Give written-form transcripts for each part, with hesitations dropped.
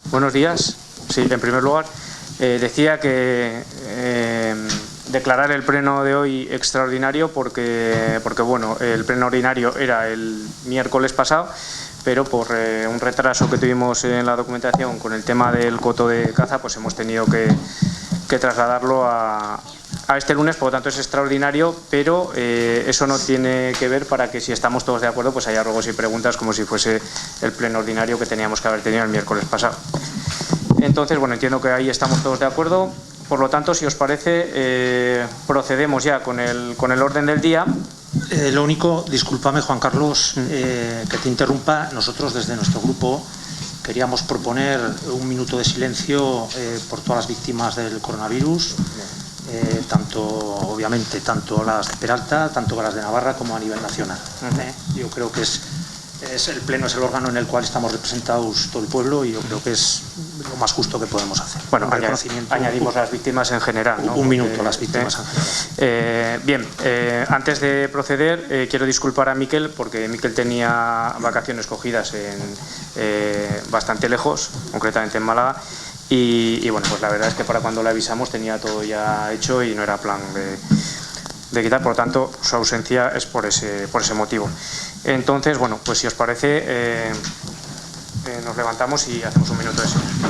Buenos días. Sí, en primer lugar, decía que declarar el pleno de hoy extraordinario porque bueno, el pleno ordinario era el miércoles pasado, pero por un retraso que tuvimos en la documentación con el tema del coto de caza, pues hemos tenido que trasladarlo a este lunes. Por lo tanto es extraordinario, pero eso no tiene que ver para que, si estamos todos de acuerdo, pues haya ruegos y preguntas como si fuese el pleno ordinario que teníamos que haber tenido el miércoles pasado. Entonces, bueno, entiendo que ahí estamos todos de acuerdo. Por lo tanto, si os parece, procedemos ya con el orden del día. Lo único, discúlpame, Juan Carlos, que te interrumpa. Nosotros desde nuestro grupo queríamos proponer un minuto de silencio por todas las víctimas del coronavirus, obviamente tanto las de Peralta, tanto las de Navarra, como a nivel nacional. Yo creo que el pleno es el órgano en el cual estamos representados todo el pueblo, y yo creo que es lo más justo que podemos hacer. Bueno, añadimos las víctimas en general, ¿no? Un minuto las víctimas en general. Bien, antes de proceder, quiero disculpar a Miquel, porque Miquel tenía vacaciones cogidas bastante lejos, concretamente en Málaga, y bueno, pues la verdad es que para cuando le avisamos tenía todo ya hecho y no era plan de quitar. Por lo tanto, su ausencia es por ese motivo. Entonces, bueno, pues si os parece, nos levantamos y hacemos un minuto de silencio.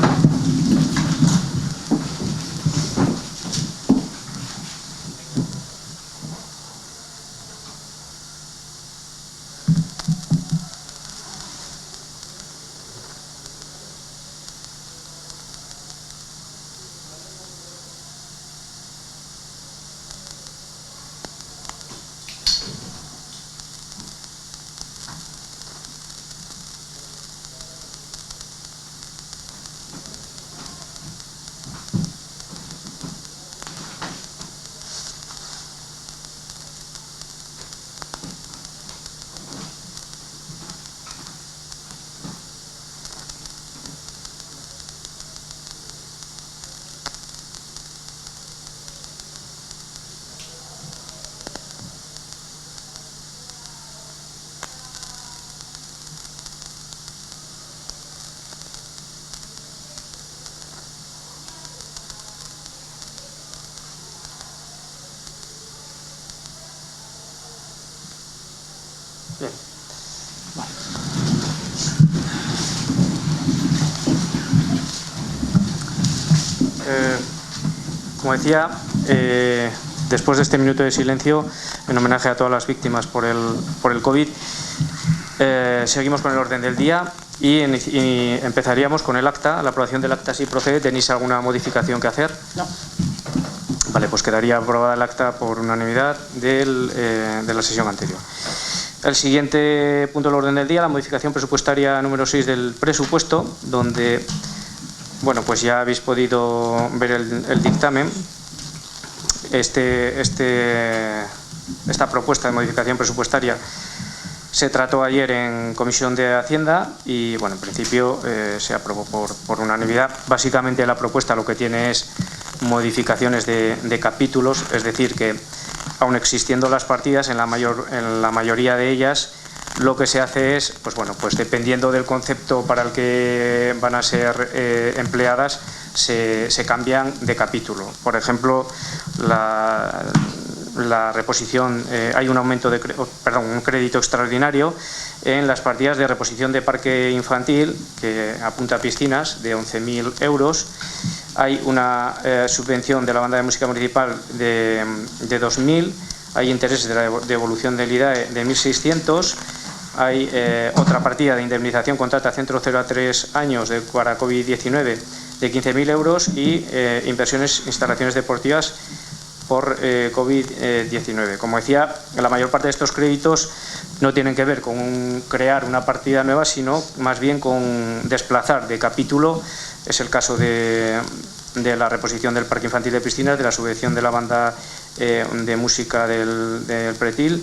Bien. Vale. Como decía, después de este minuto de silencio en homenaje a todas las víctimas por el COVID, seguimos con el orden del día y empezaríamos con el acta, la aprobación del acta. Si procede, ¿tenéis alguna modificación que hacer? No. Vale, pues quedaría aprobada el acta por unanimidad de la sesión anterior. El siguiente punto del orden del día, la modificación presupuestaria número 6 del presupuesto, donde, bueno, pues ya habéis podido ver el dictamen. Esta propuesta de modificación presupuestaria se trató ayer en Comisión de Hacienda y, bueno, en principio se aprobó por unanimidad. Básicamente la propuesta lo que tiene es modificaciones de capítulos, es decir, que aun existiendo las partidas, en la mayoría de ellas lo que se hace es, pues bueno, pues dependiendo del concepto para el que van a ser empleadas, se cambian de capítulo. Por ejemplo, la reposición, hay un aumento un crédito extraordinario en las partidas de reposición de parque infantil, que apunta a piscinas, de 11.000 euros. Hay una subvención de la banda de música municipal de 2.000, hay intereses de devolución del IDAE de 1.600, hay otra partida de indemnización contrata centro 0 a 3 años para COVID-19 de 15.000 euros y inversiones instalaciones deportivas por COVID-19. Como decía, la mayor parte de estos créditos no tienen que ver con crear una partida nueva, sino más bien con desplazar de capítulo. Es el caso de la reposición del parque infantil de piscinas, de la subvención de la banda de música del Pretil,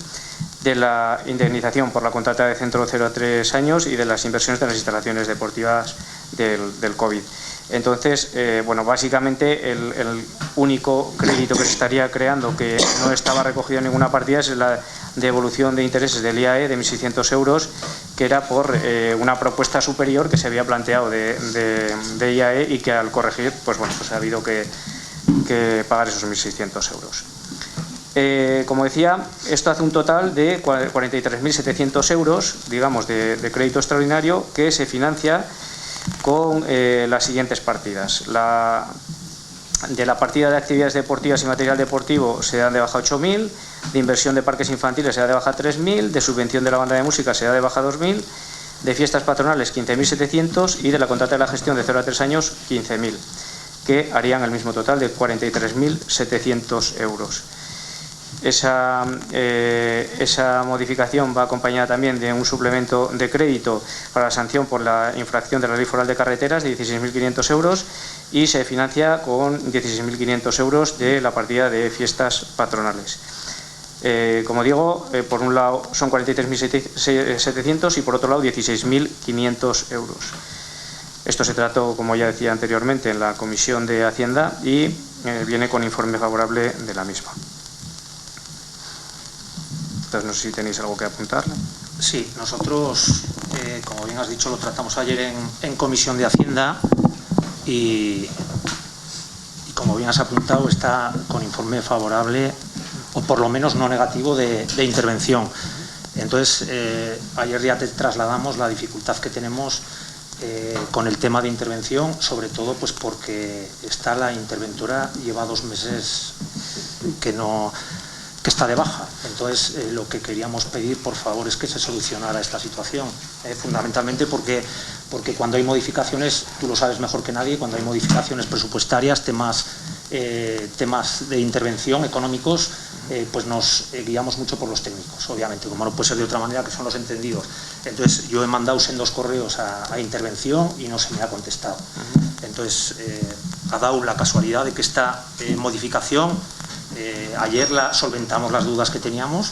de la indemnización por la contrata de centro 0 a 3 años y de las inversiones de las instalaciones deportivas del COVID. Entonces, bueno, básicamente el único crédito que se estaría creando que no estaba recogido en ninguna partida es la devolución de intereses del IAE de 1.600 euros que era por una propuesta superior que se había planteado de IAE y que al corregir, pues bueno, pues ha habido que pagar esos 1.600 euros. Como decía, esto hace un total de 43.700 euros, digamos, de crédito extraordinario que se financia con las siguientes partidas. De la partida de actividades deportivas y material deportivo se dan de baja 8.000, de inversión de parques infantiles se da de baja 3.000, de subvención de la banda de música se da de baja 2.000, de fiestas patronales 15.700 y de la contrata de la gestión de 0 a 3 años 15.000, que harían el mismo total de 43.700 euros. Esa modificación va acompañada también de un suplemento de crédito para la sanción por la infracción de la Ley Foral de Carreteras de 16.500 euros y se financia con 16.500 euros de la partida de fiestas patronales. Como digo, por un lado son 43.700 y por otro lado 16.500 euros. Esto se trató, como ya decía anteriormente, en la Comisión de Hacienda y viene con informe favorable de la misma. Entonces, no sé si tenéis algo que apuntar. Sí, nosotros, como bien has dicho, lo tratamos ayer en Comisión de Hacienda y como bien has apuntado, está con informe favorable, o por lo menos no negativo, de intervención. Entonces, ayer ya te trasladamos la dificultad que tenemos con el tema de intervención, sobre todo pues porque la interventora lleva 2 meses que está de baja. Entonces, lo que queríamos pedir, por favor, es que se solucionara esta situación, fundamentalmente porque cuando hay modificaciones, tú lo sabes mejor que nadie, cuando hay modificaciones presupuestarias, temas de intervención económicos, pues nos guiamos mucho por los técnicos, obviamente, como no puede ser de otra manera, que son los entendidos. Entonces, yo he mandado sendos correos a intervención y no se me ha contestado. Entonces, ha dado la casualidad de que esta modificación, ayer solventamos las dudas que teníamos,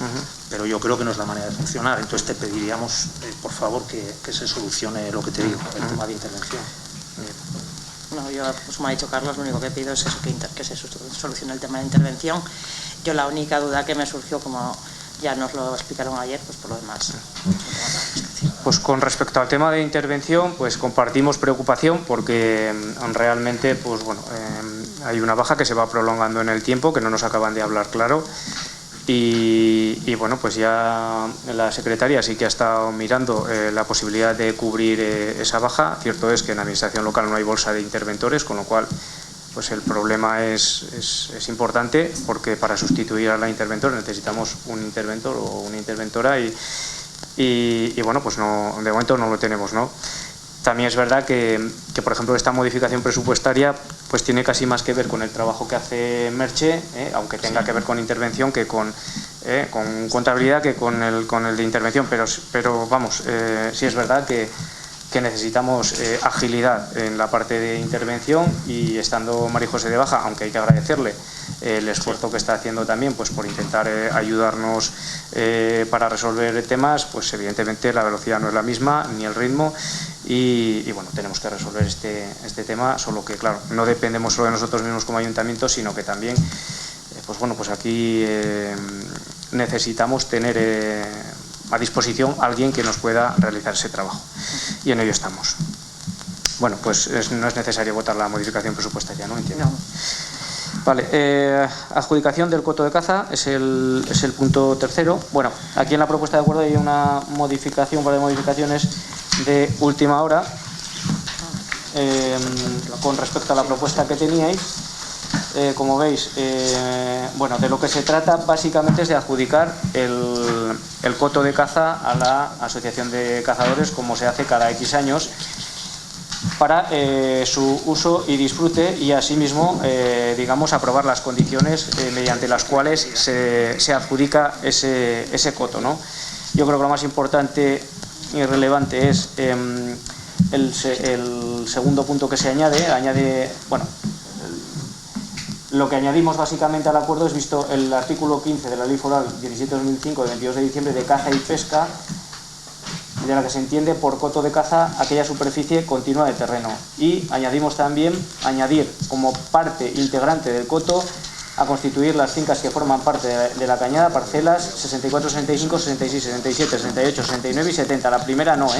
pero yo creo que no es la manera de funcionar. Entonces, te pediríamos, por favor, que se solucione lo que te digo, el tema de intervención. No, yo, pues como ha dicho Carlos, lo único que pido es eso, que se solucione el tema de intervención. Yo la única duda que me surgió, como ya nos lo explicaron ayer, pues por lo demás. Pues con respecto al tema de intervención, pues compartimos preocupación porque realmente, pues bueno, hay una baja que se va prolongando en el tiempo, que no nos acaban de hablar claro. Y bueno, pues ya la secretaria sí que ha estado mirando la posibilidad de cubrir esa baja. Cierto es que en la administración local no hay bolsa de interventores, con lo cual pues el problema es importante, porque para sustituir a la interventora necesitamos un interventor o una interventora y bueno, pues no, de momento no lo tenemos, ¿no? También es verdad que, por ejemplo, esta modificación presupuestaria pues tiene casi más que ver con el trabajo que hace Merche, aunque tenga que ver con intervención que con contabilidad que con el de intervención, pero vamos, sí es verdad que necesitamos agilidad en la parte de intervención, y estando María José de baja, aunque hay que agradecerle el esfuerzo que está haciendo también pues por intentar ayudarnos para resolver temas, pues evidentemente la velocidad no es la misma ni el ritmo, y bueno, tenemos que resolver este tema, solo que claro, no dependemos solo de nosotros mismos como ayuntamiento, sino que también pues bueno, pues aquí necesitamos tener a disposición a alguien que nos pueda realizar ese trabajo, y en ello estamos. Bueno, pues no es necesario votar la modificación presupuestaria, ¿no? Entiendo. No. Vale, adjudicación del coto de caza es el punto tercero. Bueno, aquí en la propuesta de acuerdo hay una modificación, un par de modificaciones de última hora con respecto a la propuesta que teníais. Como veis, bueno, de lo que se trata básicamente es de adjudicar el coto de caza a la Asociación de Cazadores, como se hace cada X años, para su uso y disfrute, y asimismo, digamos, aprobar las condiciones mediante las cuales se adjudica ese coto, ¿no? Yo creo que lo más importante y relevante es el segundo punto que se añade, bueno, lo que añadimos básicamente al acuerdo es, visto el artículo 15 de la Ley Foral 17/2005 de 22 de diciembre de caza y pesca, de la que se entiende por coto de caza aquella superficie continua de terreno, y añadimos también añadir como parte integrante del coto a constituir las fincas que forman parte de la cañada, parcelas 64, 65, 66, 67, 68, 69 y 70. La primera no,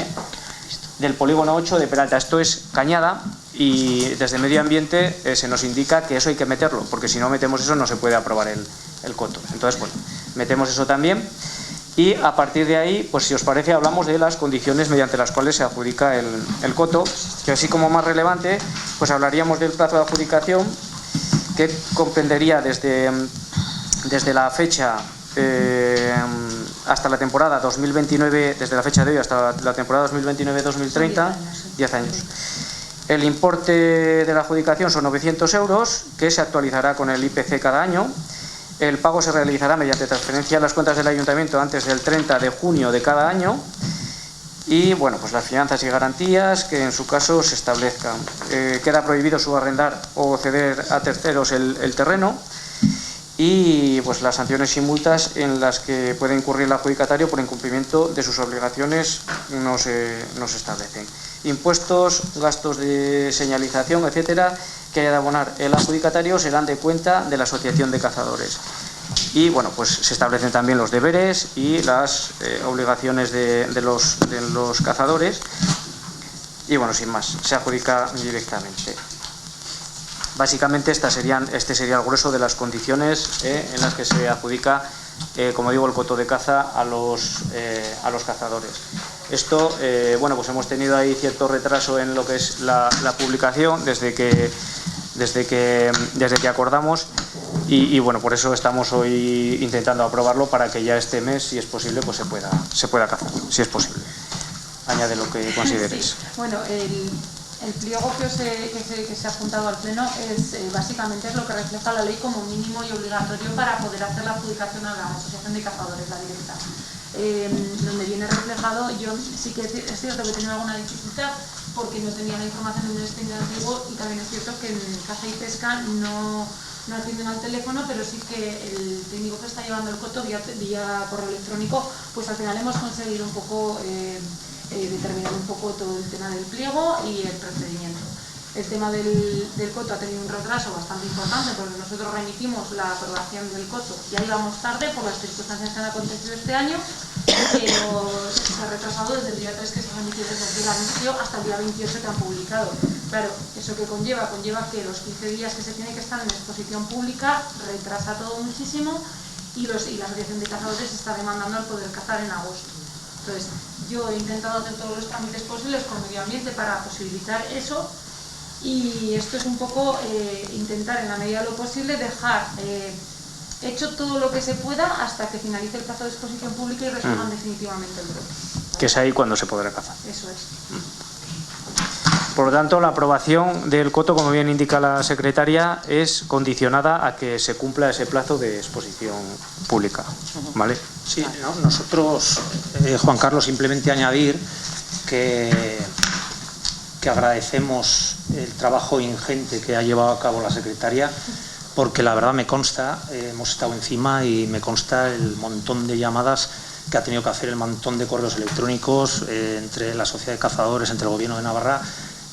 del polígono 8 de Peralta. Esto es cañada y desde Medio Ambiente se nos indica que eso hay que meterlo, porque si no metemos eso no se puede aprobar el coto. Entonces, bueno, metemos eso también. Y a partir de ahí, pues si os parece, hablamos de las condiciones mediante las cuales se adjudica el coto, que así como más relevante, pues hablaríamos del plazo de adjudicación, que comprendería desde la fecha hasta la temporada 2029, desde la fecha de hoy hasta la temporada 2029-2030, 10 años. El importe de la adjudicación son 900 euros, que se actualizará con el IPC cada año. El pago se realizará mediante transferencia a las cuentas del Ayuntamiento antes del 30 de junio de cada año. Y bueno, pues las fianzas y garantías que en su caso se establezcan. Queda prohibido subarrendar o ceder a terceros el terreno. Y pues las sanciones y multas en las que puede incurrir el adjudicatario por incumplimiento de sus obligaciones no se establecen. Impuestos, gastos de señalización, etcétera, que haya de abonar el adjudicatario serán de cuenta de la Asociación de Cazadores. Y bueno, pues se establecen también los deberes y las obligaciones de los cazadores. Y bueno, sin más, se adjudica directamente. Básicamente este sería el grueso de las condiciones en las que se adjudica, como digo, el coto de caza a los cazadores. Esto, bueno, pues hemos tenido ahí cierto retraso en lo que es la publicación desde que acordamos y bueno, por eso estamos hoy intentando aprobarlo para que ya este mes, si es posible, pues se pueda cazar, si es posible. Añade lo que consideres. Sí. Bueno, el pliego que se ha apuntado al Pleno básicamente es lo que refleja la ley como mínimo y obligatorio para poder hacer la adjudicación a la Asociación de Cazadores, la directa. Donde viene reflejado, yo sí que es cierto que he tenido alguna dificultad porque no tenía la información de un expediente antiguo y también es cierto que en caza y pesca no atienden al teléfono, pero sí que el técnico que está llevando el coto vía correo electrónico, pues al final hemos conseguido un poco determinar un poco todo el tema del pliego y el procedimiento. El tema del coto ha tenido un retraso bastante importante porque nosotros remitimos la aprobación del coto, ya íbamos tarde por las circunstancias que han acontecido este año, pero se ha retrasado desde el día 3 que se ha remitido desde el anuncio hasta el día 28 que han publicado. Claro, ¿eso qué conlleva? Conlleva que los 15 días que se tiene que estar en exposición pública retrasa todo muchísimo y la Asociación de Cazadores está demandando el poder cazar en agosto. Entonces, yo he intentado hacer todos los trámites posibles con Medio Ambiente para posibilitar eso. Y esto es un poco intentar en la medida de lo posible dejar hecho todo lo que se pueda hasta que finalice el plazo de exposición pública y resuelvan definitivamente el brote. ¿Vale? Que es ahí cuando se podrá cazar. Eso es. Por lo tanto, la aprobación del coto, como bien indica la secretaria, es condicionada a que se cumpla ese plazo de exposición pública, ¿vale? Sí, nosotros, Juan Carlos, simplemente añadir que agradecemos el trabajo ingente que ha llevado a cabo la secretaria, porque la verdad me consta, hemos estado encima y me consta el montón de llamadas que ha tenido que hacer, el montón de correos electrónicos entre la Sociedad de Cazadores, entre el Gobierno de Navarra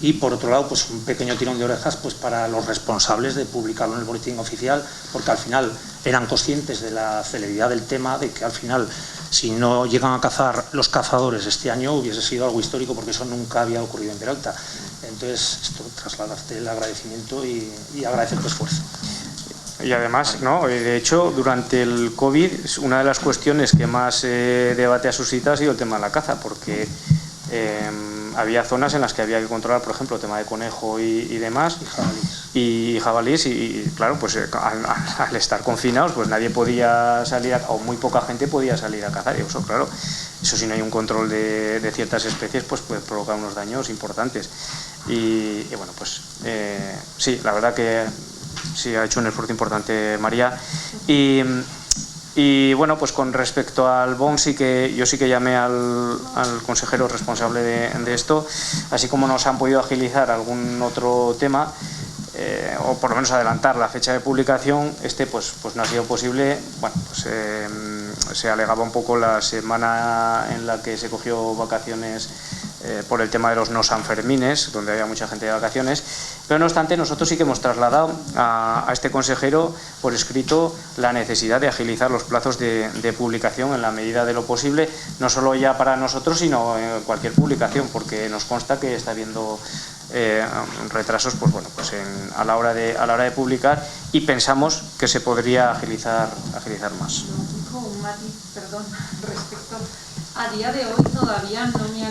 y, por otro lado, pues un pequeño tirón de orejas pues para los responsables de publicarlo en el boletín oficial, porque al final eran conscientes de la celeridad del tema, de que al final, si no llegan a cazar los cazadores este año, hubiese sido algo histórico, porque eso nunca había ocurrido en Peralta. Entonces, esto, trasladarte el agradecimiento y agradecer tu esfuerzo. Y además, ¿no? De hecho, durante el COVID, una de las cuestiones que más debate ha suscitado ha sido el tema de la caza, porque había zonas en las que había que controlar, por ejemplo, el tema de conejo y demás, y jabalíes, y claro, pues al estar confinados, pues nadie podía salir, o muy poca gente podía salir a cazar, y eso, claro, eso si no hay un control de ciertas especies, pues puede provocar unos daños importantes. Y bueno, pues sí, la verdad que sí ha hecho un esfuerzo importante María. Y bueno, pues con respecto al BON, yo sí que llamé al consejero responsable de esto, así como nos han podido agilizar algún otro tema, o por lo menos adelantar la fecha de publicación. Pues no ha sido posible. Bueno, pues se alegaba un poco la semana en la que se cogió vacaciones por el tema de los no Sanfermines, donde había mucha gente de vacaciones, Pero no obstante, nosotros sí que hemos trasladado a este consejero por escrito la necesidad de agilizar los plazos de publicación en la medida de lo posible, no solo ya para nosotros, sino en cualquier publicación, porque nos consta que está habiendo retrasos pues bueno, pues a la hora de publicar, y pensamos que se podría agilizar más. Un matiz, perdón, respecto a día de hoy todavía no me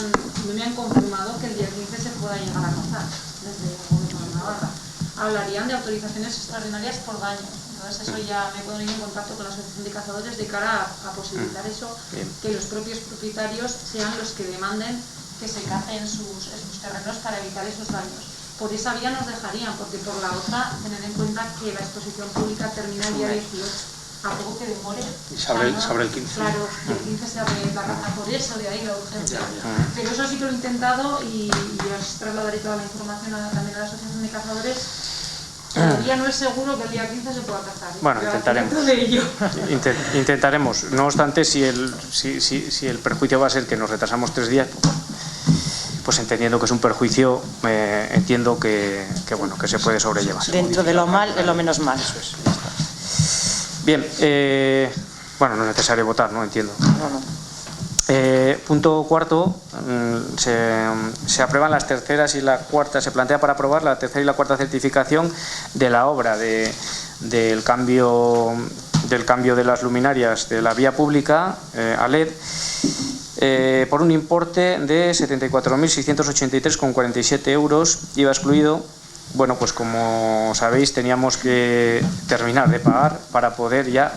han confirmado que el día 15 se pueda llegar a cazar desde el gobierno de Navarra. Hablarían de autorizaciones extraordinarias por daños. Entonces eso ya me puedo ir en contacto con la Asociación de Cazadores de cara a posibilitar eso, que los propios propietarios sean los que demanden que se cacen sus terrenos para evitar esos daños. Por esa vía nos dejarían, porque por la otra, tener en cuenta que la exposición pública termina el día 18. A poco que demore. Y se abre el 15. Claro, y el 15 se abre la caza, por eso, de ahí la urgencia. Pero eso sí que lo he intentado y os trasladaré toda la información también a la Asociación de Cazadores. Todavía no es seguro que el día 15 se pueda cazar. Bueno, intentaremos. No obstante, si el perjuicio va a ser que nos retrasamos 3 días, pues entendiendo que es un perjuicio, entiendo que se puede sobrellevar. Dentro de lo mal, de lo menos mal. Eso es, ya está. Bien, bueno, no es necesario votar, ¿no? Entiendo. No. Punto cuarto, se aprueban las terceras y la cuarta, se plantea para aprobar la tercera y la cuarta certificación de la obra del cambio de las luminarias de la vía pública a LED, por un importe de 74.683,47 euros, IVA excluido. Bueno, pues como sabéis, teníamos que terminar de pagar para poder ya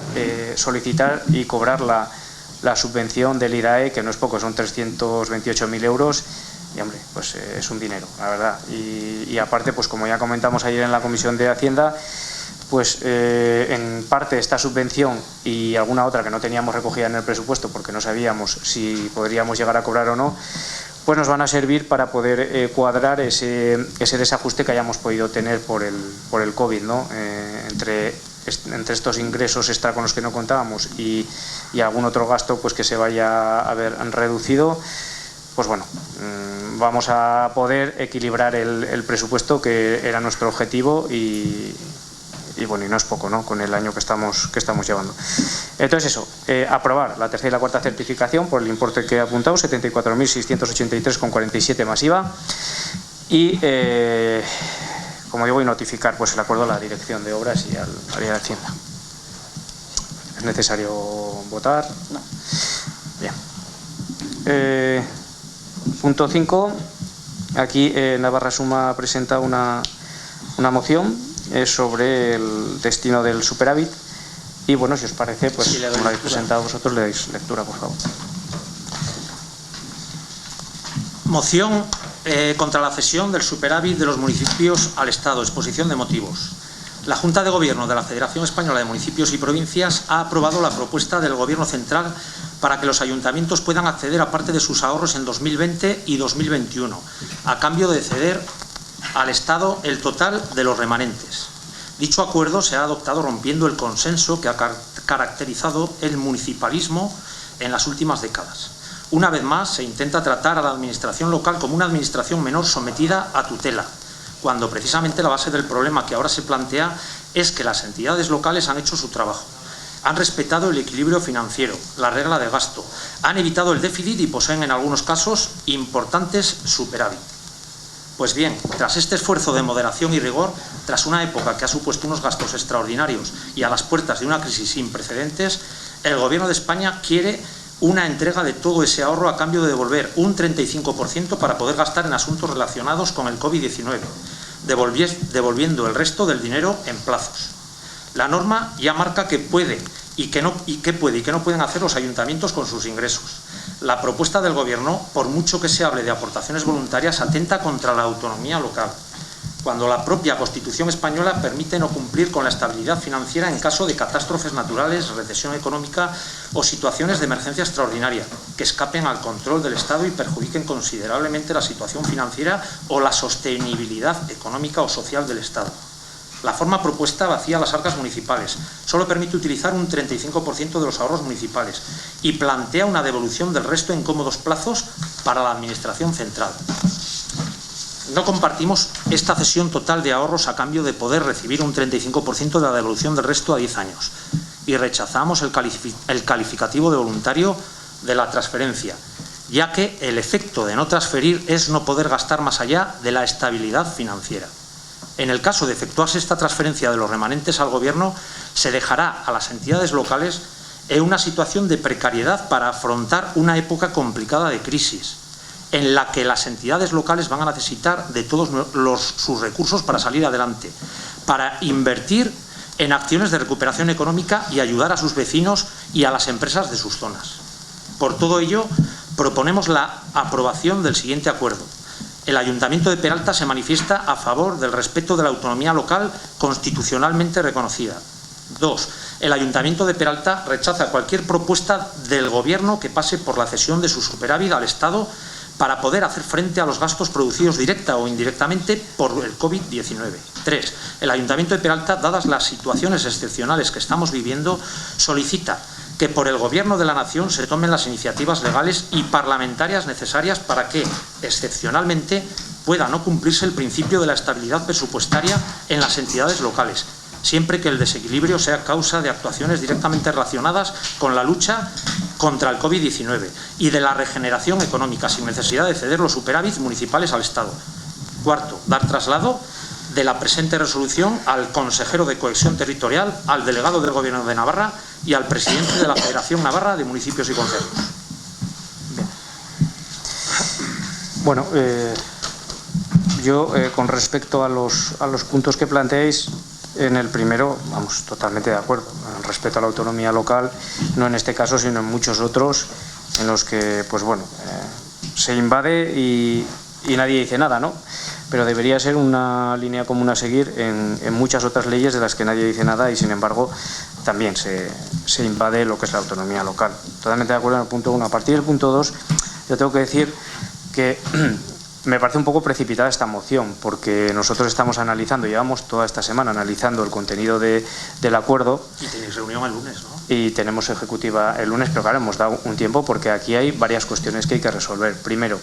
solicitar y cobrar la subvención del IDAE, que no es poco, son 328.000 euros, y hombre, pues es un dinero, la verdad. Y aparte, pues como ya comentamos ayer en la Comisión de Hacienda, pues en parte esta subvención y alguna otra que no teníamos recogida en el presupuesto porque no sabíamos si podríamos llegar a cobrar o no, pues nos van a servir para poder cuadrar ese desajuste que hayamos podido tener por el COVID, ¿no? Entre estos ingresos extra con los que no contábamos y algún otro gasto pues que se vaya a ver reducido, pues bueno, vamos a poder equilibrar el presupuesto, que era nuestro objetivo, y bueno, y no es poco, ¿no?, con el año que estamos llevando. Entonces eso, aprobar la tercera y la cuarta certificación por el importe que he apuntado, 74.683,47 más IVA, y como digo, y notificar pues el acuerdo a la Dirección de Obras y al área de Hacienda. ¿Es necesario votar? No. Bien. Punto 5. Aquí Navarra Suma presenta una moción sobre el destino del superávit, y bueno, si os parece, pues como lo habéis presentado vosotros, le dais lectura, por favor. Moción contra la cesión del superávit de los municipios al Estado. Exposición de motivos. La Junta de Gobierno de la Federación Española de Municipios y Provincias ha aprobado la propuesta del Gobierno Central para que los ayuntamientos puedan acceder a parte de sus ahorros en 2020 y 2021, a cambio de ceder al Estado el total de los remanentes. Dicho acuerdo se ha adoptado rompiendo el consenso que ha caracterizado el municipalismo en las últimas décadas. Una vez más, se intenta tratar a la administración local como una administración menor sometida a tutela, cuando precisamente la base del problema que ahora se plantea es que las entidades locales han hecho su trabajo. Han respetado el equilibrio financiero, la regla de gasto, han evitado el déficit y poseen en algunos casos importantes superávit. Pues bien, tras este esfuerzo de moderación y rigor, tras una época que ha supuesto unos gastos extraordinarios y a las puertas de una crisis sin precedentes, el Gobierno de España quiere una entrega de todo ese ahorro a cambio de devolver un 35% para poder gastar en asuntos relacionados con el COVID-19, devolviendo el resto del dinero en plazos. La norma ya marca qué puede y qué no pueden hacer los ayuntamientos con sus ingresos. La propuesta del Gobierno, por mucho que se hable de aportaciones voluntarias, atenta contra la autonomía local, cuando la propia Constitución española permite no cumplir con la estabilidad financiera en caso de catástrofes naturales, recesión económica o situaciones de emergencia extraordinaria que escapen al control del Estado y perjudiquen considerablemente la situación financiera o la sostenibilidad económica o social del Estado. La forma propuesta vacía las arcas municipales, solo permite utilizar un 35% de los ahorros municipales y plantea una devolución del resto en cómodos plazos para la Administración central. No compartimos esta cesión total de ahorros a cambio de poder recibir un 35% de la devolución del resto a 10 años y rechazamos el calificativo de voluntario de la transferencia, ya que el efecto de no transferir es no poder gastar más allá de la estabilidad financiera. En el caso de efectuarse esta transferencia de los remanentes al Gobierno, se dejará a las entidades locales en una situación de precariedad para afrontar una época complicada de crisis, en la que las entidades locales van a necesitar de todos sus recursos para salir adelante, para invertir en acciones de recuperación económica y ayudar a sus vecinos y a las empresas de sus zonas. Por todo ello, proponemos la aprobación del siguiente acuerdo. El Ayuntamiento de Peralta se manifiesta a favor del respeto de la autonomía local constitucionalmente reconocida. 2. El Ayuntamiento de Peralta rechaza cualquier propuesta del Gobierno que pase por la cesión de su superávit al Estado para poder hacer frente a los gastos producidos directa o indirectamente por el COVID-19. 3. El Ayuntamiento de Peralta, dadas las situaciones excepcionales que estamos viviendo, solicita que por el Gobierno de la Nación se tomen las iniciativas legales y parlamentarias necesarias para que, excepcionalmente, pueda no cumplirse el principio de la estabilidad presupuestaria en las entidades locales, siempre que el desequilibrio sea causa de actuaciones directamente relacionadas con la lucha contra el COVID-19 y de la regeneración económica, sin necesidad de ceder los superávits municipales al Estado. 4. Dar traslado de la presente resolución al consejero de Cohesión Territorial, al delegado del Gobierno de Navarra y al presidente de la Federación Navarra de Municipios y Concejos. Bien. Bueno, yo con respecto a los puntos que planteáis, en el primero, vamos, totalmente de acuerdo. En respeto a la autonomía local, no en este caso, sino en muchos otros, en los que, pues bueno, se invade y nadie dice nada, ¿no? Pero debería ser una línea común a seguir en muchas otras leyes de las que nadie dice nada y, sin embargo, también se invade lo que es la autonomía local. Totalmente de acuerdo en el punto 1. A partir del punto 2, yo tengo que decir que me parece un poco precipitada esta moción, porque nosotros estamos analizando, llevamos toda esta semana analizando el contenido del acuerdo. Y tenéis reunión el lunes, ¿no? Y tenemos ejecutiva el lunes, pero claro, hemos dado un tiempo porque aquí hay varias cuestiones que hay que resolver. Primero,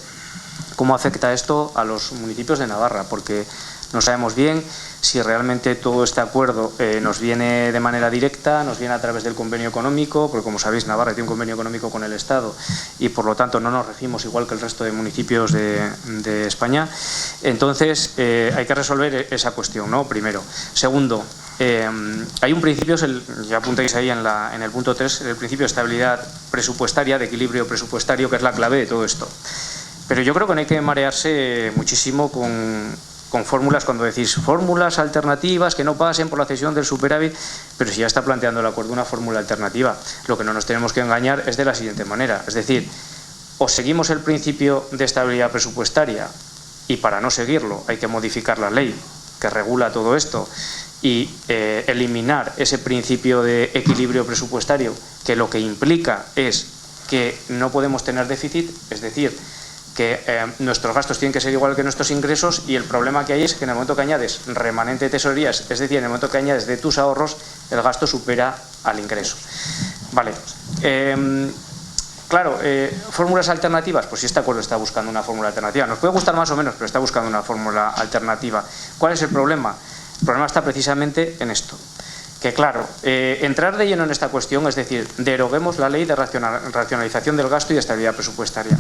¿cómo afecta esto a los municipios de Navarra? Porque no sabemos bien si realmente todo este acuerdo nos viene de manera directa, nos viene a través del convenio económico, porque como sabéis Navarra tiene un convenio económico con el Estado y por lo tanto no nos regimos igual que el resto de municipios de España. Entonces hay que resolver esa cuestión, ¿no? Primero. Segundo, hay un principio, ya apuntáis ahí en el punto 3, el principio de estabilidad presupuestaria, de equilibrio presupuestario, que es la clave de todo esto. Pero yo creo que no hay que marearse muchísimo con fórmulas, cuando decís fórmulas alternativas que no pasen por la cesión del superávit, pero si ya está planteando el acuerdo una fórmula alternativa. Lo que no nos tenemos que engañar es de la siguiente manera, es decir, o seguimos el principio de estabilidad presupuestaria y para no seguirlo hay que modificar la ley que regula todo esto y eliminar ese principio de equilibrio presupuestario, que lo que implica es que no podemos tener déficit, es decir, que nuestros gastos tienen que ser igual que nuestros ingresos, y el problema que hay es que en el momento que añades remanente de tesorerías, es decir, en el momento que añades de tus ahorros, el gasto supera al ingreso. Vale. Claro, fórmulas alternativas, pues si este acuerdo está buscando una fórmula alternativa, nos puede gustar más o menos, pero está buscando una fórmula alternativa. ¿Cuál es el problema? El problema está precisamente en esto. Que claro, entrar de lleno en esta cuestión, es decir, deroguemos la ley de racionalización del gasto y de estabilidad presupuestaria.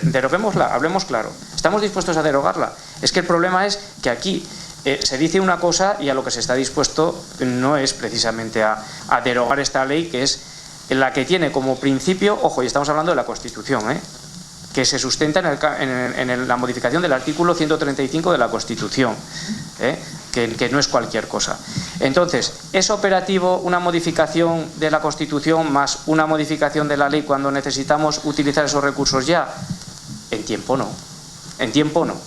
Deroguémosla, hablemos claro. ¿Estamos dispuestos a derogarla? Es que el problema es que aquí se dice una cosa y a lo que se está dispuesto no es precisamente a derogar esta ley, que es la que tiene como principio, ojo, y estamos hablando de la Constitución, que se sustenta en la modificación del artículo 135 de la Constitución, que no es cualquier cosa. Entonces, ¿es operativo una modificación de la Constitución más una modificación de la ley cuando necesitamos utilizar esos recursos ya? En tiempo no. En tiempo no.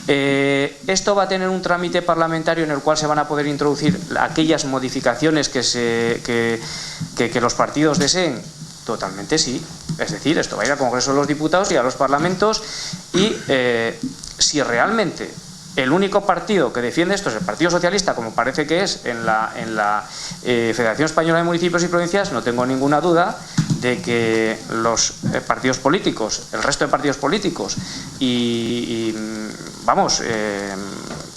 Esto va a tener un trámite parlamentario en el cual se van a poder introducir aquellas modificaciones que los partidos deseen. Totalmente sí. Es decir, esto va a ir al Congreso de los Diputados y a los parlamentos, y si realmente el único partido que defiende esto es el Partido Socialista, como parece que es en la Federación Española de Municipios y Provincias, no tengo ninguna duda de que los partidos políticos, el resto de partidos políticos y vamos,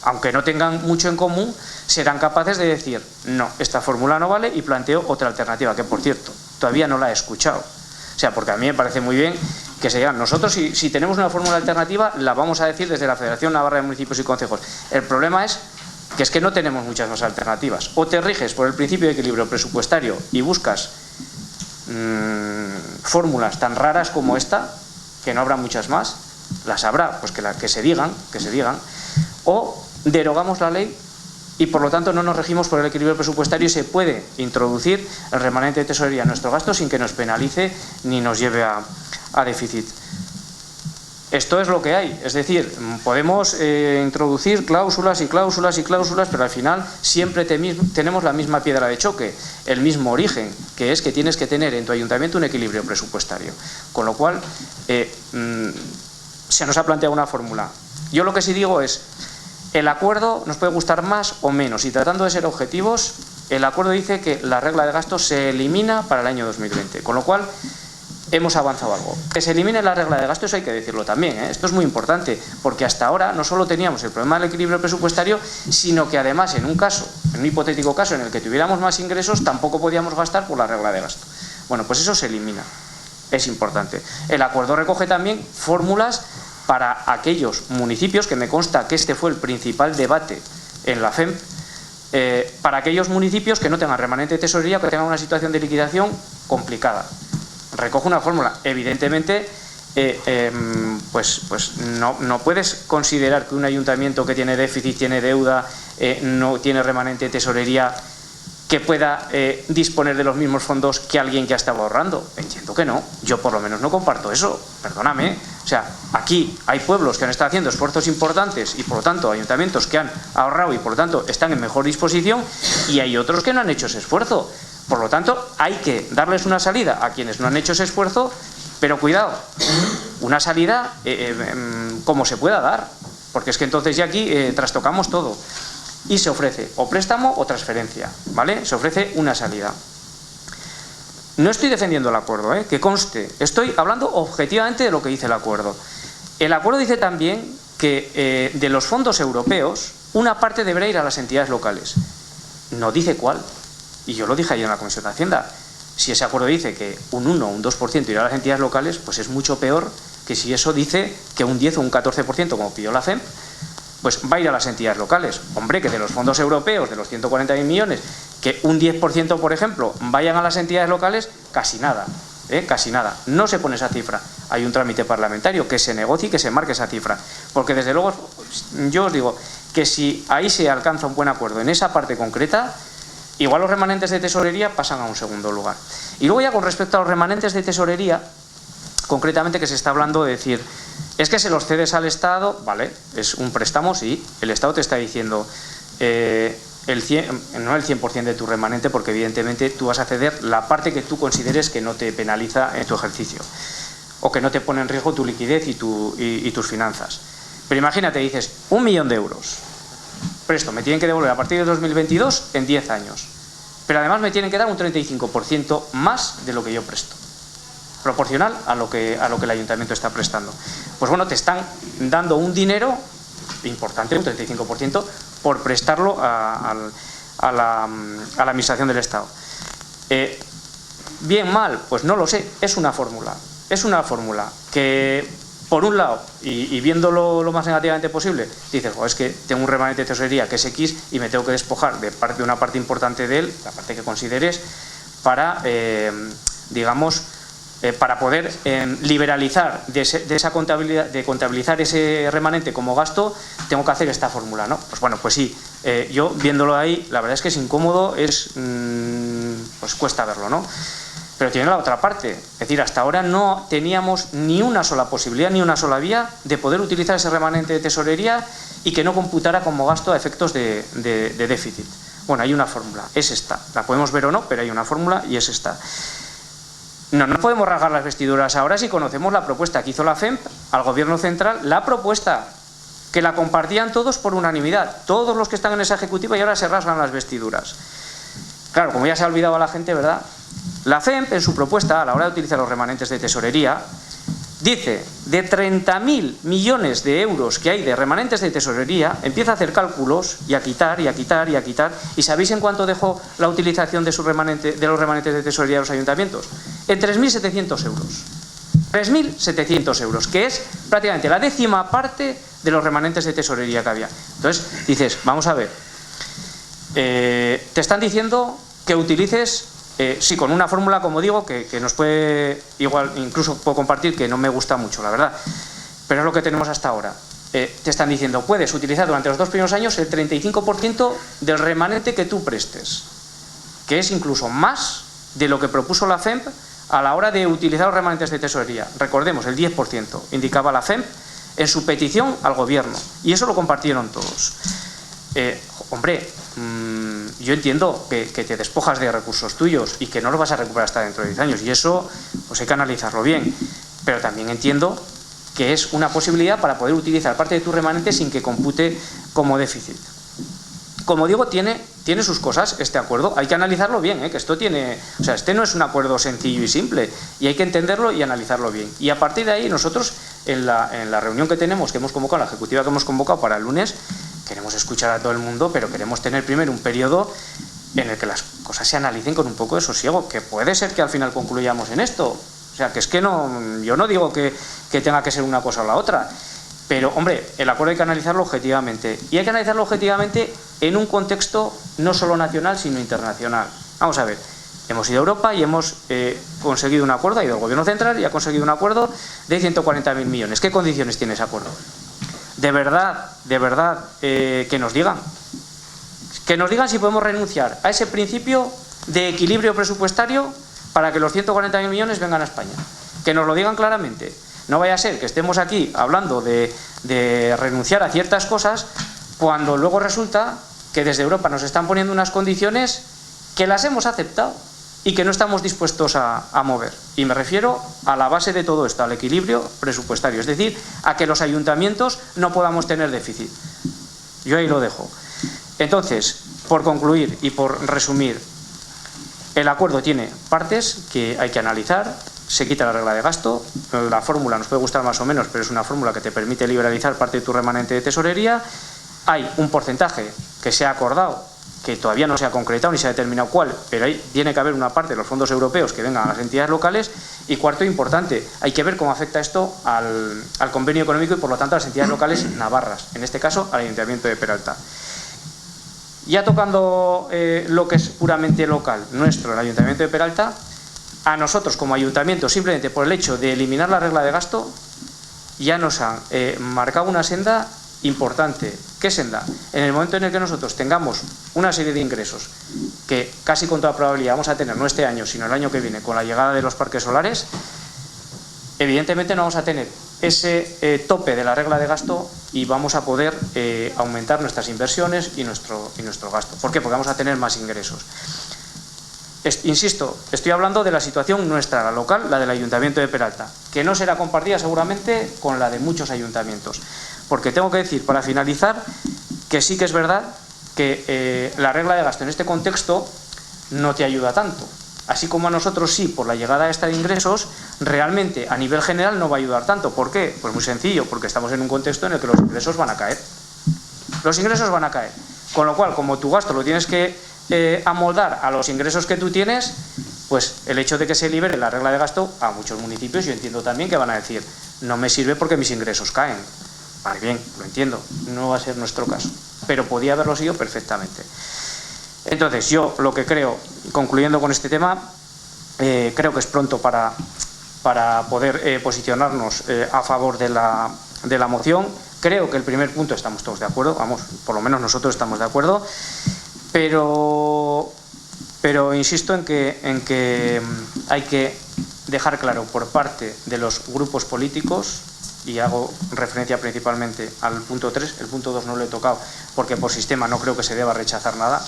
aunque no tengan mucho en común, serán capaces de decir, no, esta fórmula no vale y planteo otra alternativa, que por cierto, todavía no la he escuchado. O sea, porque a mí me parece muy bien que se digan, nosotros si tenemos una fórmula alternativa, la vamos a decir desde la Federación Navarra de Municipios y Concejos. El problema es que no tenemos muchas más alternativas. O te riges por el principio de equilibrio presupuestario y buscas fórmulas tan raras como esta, que no habrá muchas más, las habrá, pues que se digan, o derogamos la ley y por lo tanto no nos regimos por el equilibrio presupuestario y se puede introducir el remanente de tesorería en nuestro gasto sin que nos penalice ni nos lleve a déficit. Esto es lo que hay, es decir, podemos introducir cláusulas y cláusulas y cláusulas, pero al final siempre tenemos la misma piedra de choque, el mismo origen, que es que tienes que tener en tu ayuntamiento un equilibrio presupuestario. Con lo cual, se nos ha planteado una fórmula. Yo lo que sí digo es, el acuerdo nos puede gustar más o menos, y tratando de ser objetivos, el acuerdo dice que la regla de gasto se elimina para el año 2020, con lo cual hemos avanzado algo. Que se elimine la regla de gasto, eso hay que decirlo también, ¿eh? Esto es muy importante, porque hasta ahora no solo teníamos el problema del equilibrio presupuestario, sino que además en un hipotético caso en el que tuviéramos más ingresos, tampoco podíamos gastar por la regla de gasto. Bueno, pues eso se elimina, es importante. El acuerdo recoge también fórmulas para aquellos municipios, que me consta que este fue el principal debate en la FEMP, para aquellos municipios que no tengan remanente de tesorería, que tengan una situación de liquidación complicada. Recoge una fórmula. Evidentemente, pues no puedes considerar que un ayuntamiento que tiene déficit, tiene deuda, no tiene remanente de tesorería, que pueda disponer de los mismos fondos que alguien que ha estado ahorrando. Entiendo que no. Yo por lo menos no comparto eso. Perdóname. O sea, aquí hay pueblos que han estado haciendo esfuerzos importantes y por lo tanto ayuntamientos que han ahorrado y por lo tanto están en mejor disposición, y hay otros que no han hecho ese esfuerzo. Por lo tanto, hay que darles una salida a quienes no han hecho ese esfuerzo, pero cuidado, una salida como se pueda dar, porque es que entonces ya aquí trastocamos todo. Y se ofrece o préstamo o transferencia, ¿vale? Se ofrece una salida. No estoy defendiendo el acuerdo, que conste, estoy hablando objetivamente de lo que dice el acuerdo. El acuerdo dice también que de los fondos europeos, una parte deberá ir a las entidades locales. No dice cuál. Y yo lo dije ayer en la Comisión de Hacienda. Si ese acuerdo dice que un 1 o un 2% irá a las entidades locales, pues es mucho peor que si eso dice que un 10 o un 14%, como pidió la FEMP, pues va a ir a las entidades locales. Hombre, que de los fondos europeos, de los 140.000 millones, que un 10%, por ejemplo, vayan a las entidades locales, casi nada. Casi nada. No se pone esa cifra. Hay un trámite parlamentario que se negocie y que se marque esa cifra. Porque desde luego, yo os digo que si ahí se alcanza un buen acuerdo en esa parte concreta, igual los remanentes de tesorería pasan a un segundo lugar. Y luego ya con respecto a los remanentes de tesorería, concretamente que se está hablando de decir, es que se los cedes al Estado, vale, es un préstamo, sí, el Estado te está diciendo no el 100% de tu remanente, porque evidentemente tú vas a ceder la parte que tú consideres que no te penaliza en tu ejercicio o que no te pone en riesgo tu liquidez y tus finanzas. Pero imagínate, dices, 1 millón de euros, presto, me tienen que devolver a partir de 2022 en 10 años, pero además me tienen que dar un 35% más de lo que yo presto, proporcional a lo que el ayuntamiento está prestando. Pues bueno, te están dando un dinero importante, un 35%, por prestarlo a la administración del Estado. Bien, mal, pues no lo sé, es una fórmula que, por un lado, y viéndolo lo más negativamente posible, dices, es que tengo un remanente de tesorería que es X y me tengo que despojar de una parte importante de él, la parte que consideres, para, digamos, para poder liberalizar de esa contabilidad, de contabilizar ese remanente como gasto, tengo que hacer esta fórmula, ¿no? Pues bueno, pues sí, yo viéndolo ahí, la verdad es que es incómodo, pues cuesta verlo, ¿no? Pero tiene la otra parte, es decir, hasta ahora no teníamos ni una sola posibilidad, ni una sola vía de poder utilizar ese remanente de tesorería y que no computara como gasto a efectos de déficit. Bueno, hay una fórmula, es esta, la podemos ver o no, pero hay una fórmula y es esta. No podemos rasgar las vestiduras ahora si conocemos la propuesta que hizo la FEMP al Gobierno Central, la propuesta que la compartían todos por unanimidad, todos los que están en esa ejecutiva, y ahora se rasgan las vestiduras. Claro, como ya se ha olvidado a la gente, ¿verdad? La FEMP, en su propuesta, a la hora de utilizar los remanentes de tesorería, dice, de 30.000 millones de euros que hay de remanentes de tesorería, empieza a hacer cálculos y a quitar, y a quitar, y a quitar. ¿Y sabéis en cuánto dejó la utilización de los remanentes de tesorería de los ayuntamientos? En 3.700 euros. 3.700 euros, que es prácticamente la 10ª parte de los remanentes de tesorería que había. Entonces, dices, vamos a ver, te están diciendo que utilices... sí, con una fórmula, como digo, que nos puede, igual, incluso puedo compartir, que no me gusta mucho, la verdad, pero es lo que tenemos hasta ahora. Te están diciendo, puedes utilizar durante los 2 primeros años el 35% del remanente que tú prestes, que es incluso más de lo que propuso la FEMP a la hora de utilizar los remanentes de tesorería. Recordemos, el 10% indicaba la FEMP en su petición al gobierno, y eso lo compartieron todos. Hombre, yo entiendo que te despojas de recursos tuyos y que no los vas a recuperar hasta dentro de 10 años, y eso pues hay que analizarlo bien, pero también entiendo que es una posibilidad para poder utilizar parte de tu remanente sin que compute como déficit. Como digo, tiene sus cosas este acuerdo, hay que analizarlo bien, que esto tiene, o sea, este no es un acuerdo sencillo y simple, y hay que entenderlo y analizarlo bien. Y a partir de ahí nosotros, en la reunión que tenemos, que hemos convocado, la ejecutiva que hemos convocado para el lunes, queremos escuchar a todo el mundo, pero queremos tener primero un periodo en el que las cosas se analicen con un poco de sosiego, que puede ser que al final concluyamos en esto. O sea, que es que no, yo no digo que tenga que ser una cosa o la otra, pero, hombre, el acuerdo hay que analizarlo objetivamente. Y hay que analizarlo objetivamente en un contexto no solo nacional, sino internacional. Vamos a ver, hemos ido a Europa y hemos conseguido un acuerdo, ha ido el Gobierno central y ha conseguido un acuerdo de 140.000 millones. ¿Qué condiciones tiene ese acuerdo? De verdad, que nos digan si podemos renunciar a ese principio de equilibrio presupuestario para que los 140.000 millones vengan a España. Que nos lo digan claramente. No vaya a ser que estemos aquí hablando de renunciar a ciertas cosas cuando luego resulta que desde Europa nos están poniendo unas condiciones que las hemos aceptado y que no estamos dispuestos a mover. Y me refiero a la base de todo esto, al equilibrio presupuestario, es decir, a que los ayuntamientos no podamos tener déficit. Yo ahí lo dejo. Entonces, por concluir y por resumir, el acuerdo tiene partes que hay que analizar. Se quita la regla de gasto, la fórmula nos puede gustar más o menos, pero es una fórmula que te permite liberalizar parte de tu remanente de tesorería. Hay un porcentaje que se ha acordado, que todavía no se ha concretado ni se ha determinado cuál, pero ahí tiene que haber una parte de los fondos europeos que vengan a las entidades locales. Y cuarto, importante, hay que ver cómo afecta esto al convenio económico y por lo tanto a las entidades locales navarras, en este caso al Ayuntamiento de Peralta. Ya tocando lo que es puramente local, nuestro, el Ayuntamiento de Peralta, a nosotros como ayuntamiento, simplemente por el hecho de eliminar la regla de gasto, ya nos han marcado una senda importante. ¿Qué senda? En el momento en el que nosotros tengamos una serie de ingresos que casi con toda probabilidad vamos a tener no este año, sino el año que viene, con la llegada de los parques solares, evidentemente no vamos a tener ese tope de la regla de gasto y vamos a poder aumentar nuestras inversiones y nuestro gasto. ¿Por qué? Porque vamos a tener más ingresos. Insisto, estoy hablando de la situación nuestra, la local, la del Ayuntamiento de Peralta, que no será compartida seguramente con la de muchos ayuntamientos. Porque tengo que decir, para finalizar, que sí que es verdad que la regla de gasto en este contexto no te ayuda tanto. Así como a nosotros sí, por la llegada esta de ingresos, realmente a nivel general no va a ayudar tanto. ¿Por qué? Pues muy sencillo, porque estamos en un contexto en el que los ingresos van a caer. Los ingresos van a caer. Con lo cual, como tu gasto lo tienes que amoldar a los ingresos que tú tienes, pues el hecho de que se libere la regla de gasto a muchos municipios, yo entiendo también que van a decir, no me sirve porque mis ingresos caen. Vale, bien, lo entiendo, no va a ser nuestro caso, pero podía haberlo sido perfectamente. Entonces, yo lo que creo, concluyendo con este tema, creo que es pronto para poder posicionarnos a favor de la moción. Creo que el primer punto estamos todos de acuerdo, vamos, por lo menos nosotros estamos de acuerdo, pero insisto en que hay que dejar claro por parte de los grupos políticos, y hago referencia principalmente al punto 3, el punto 2 no lo he tocado porque por sistema no creo que se deba rechazar nada,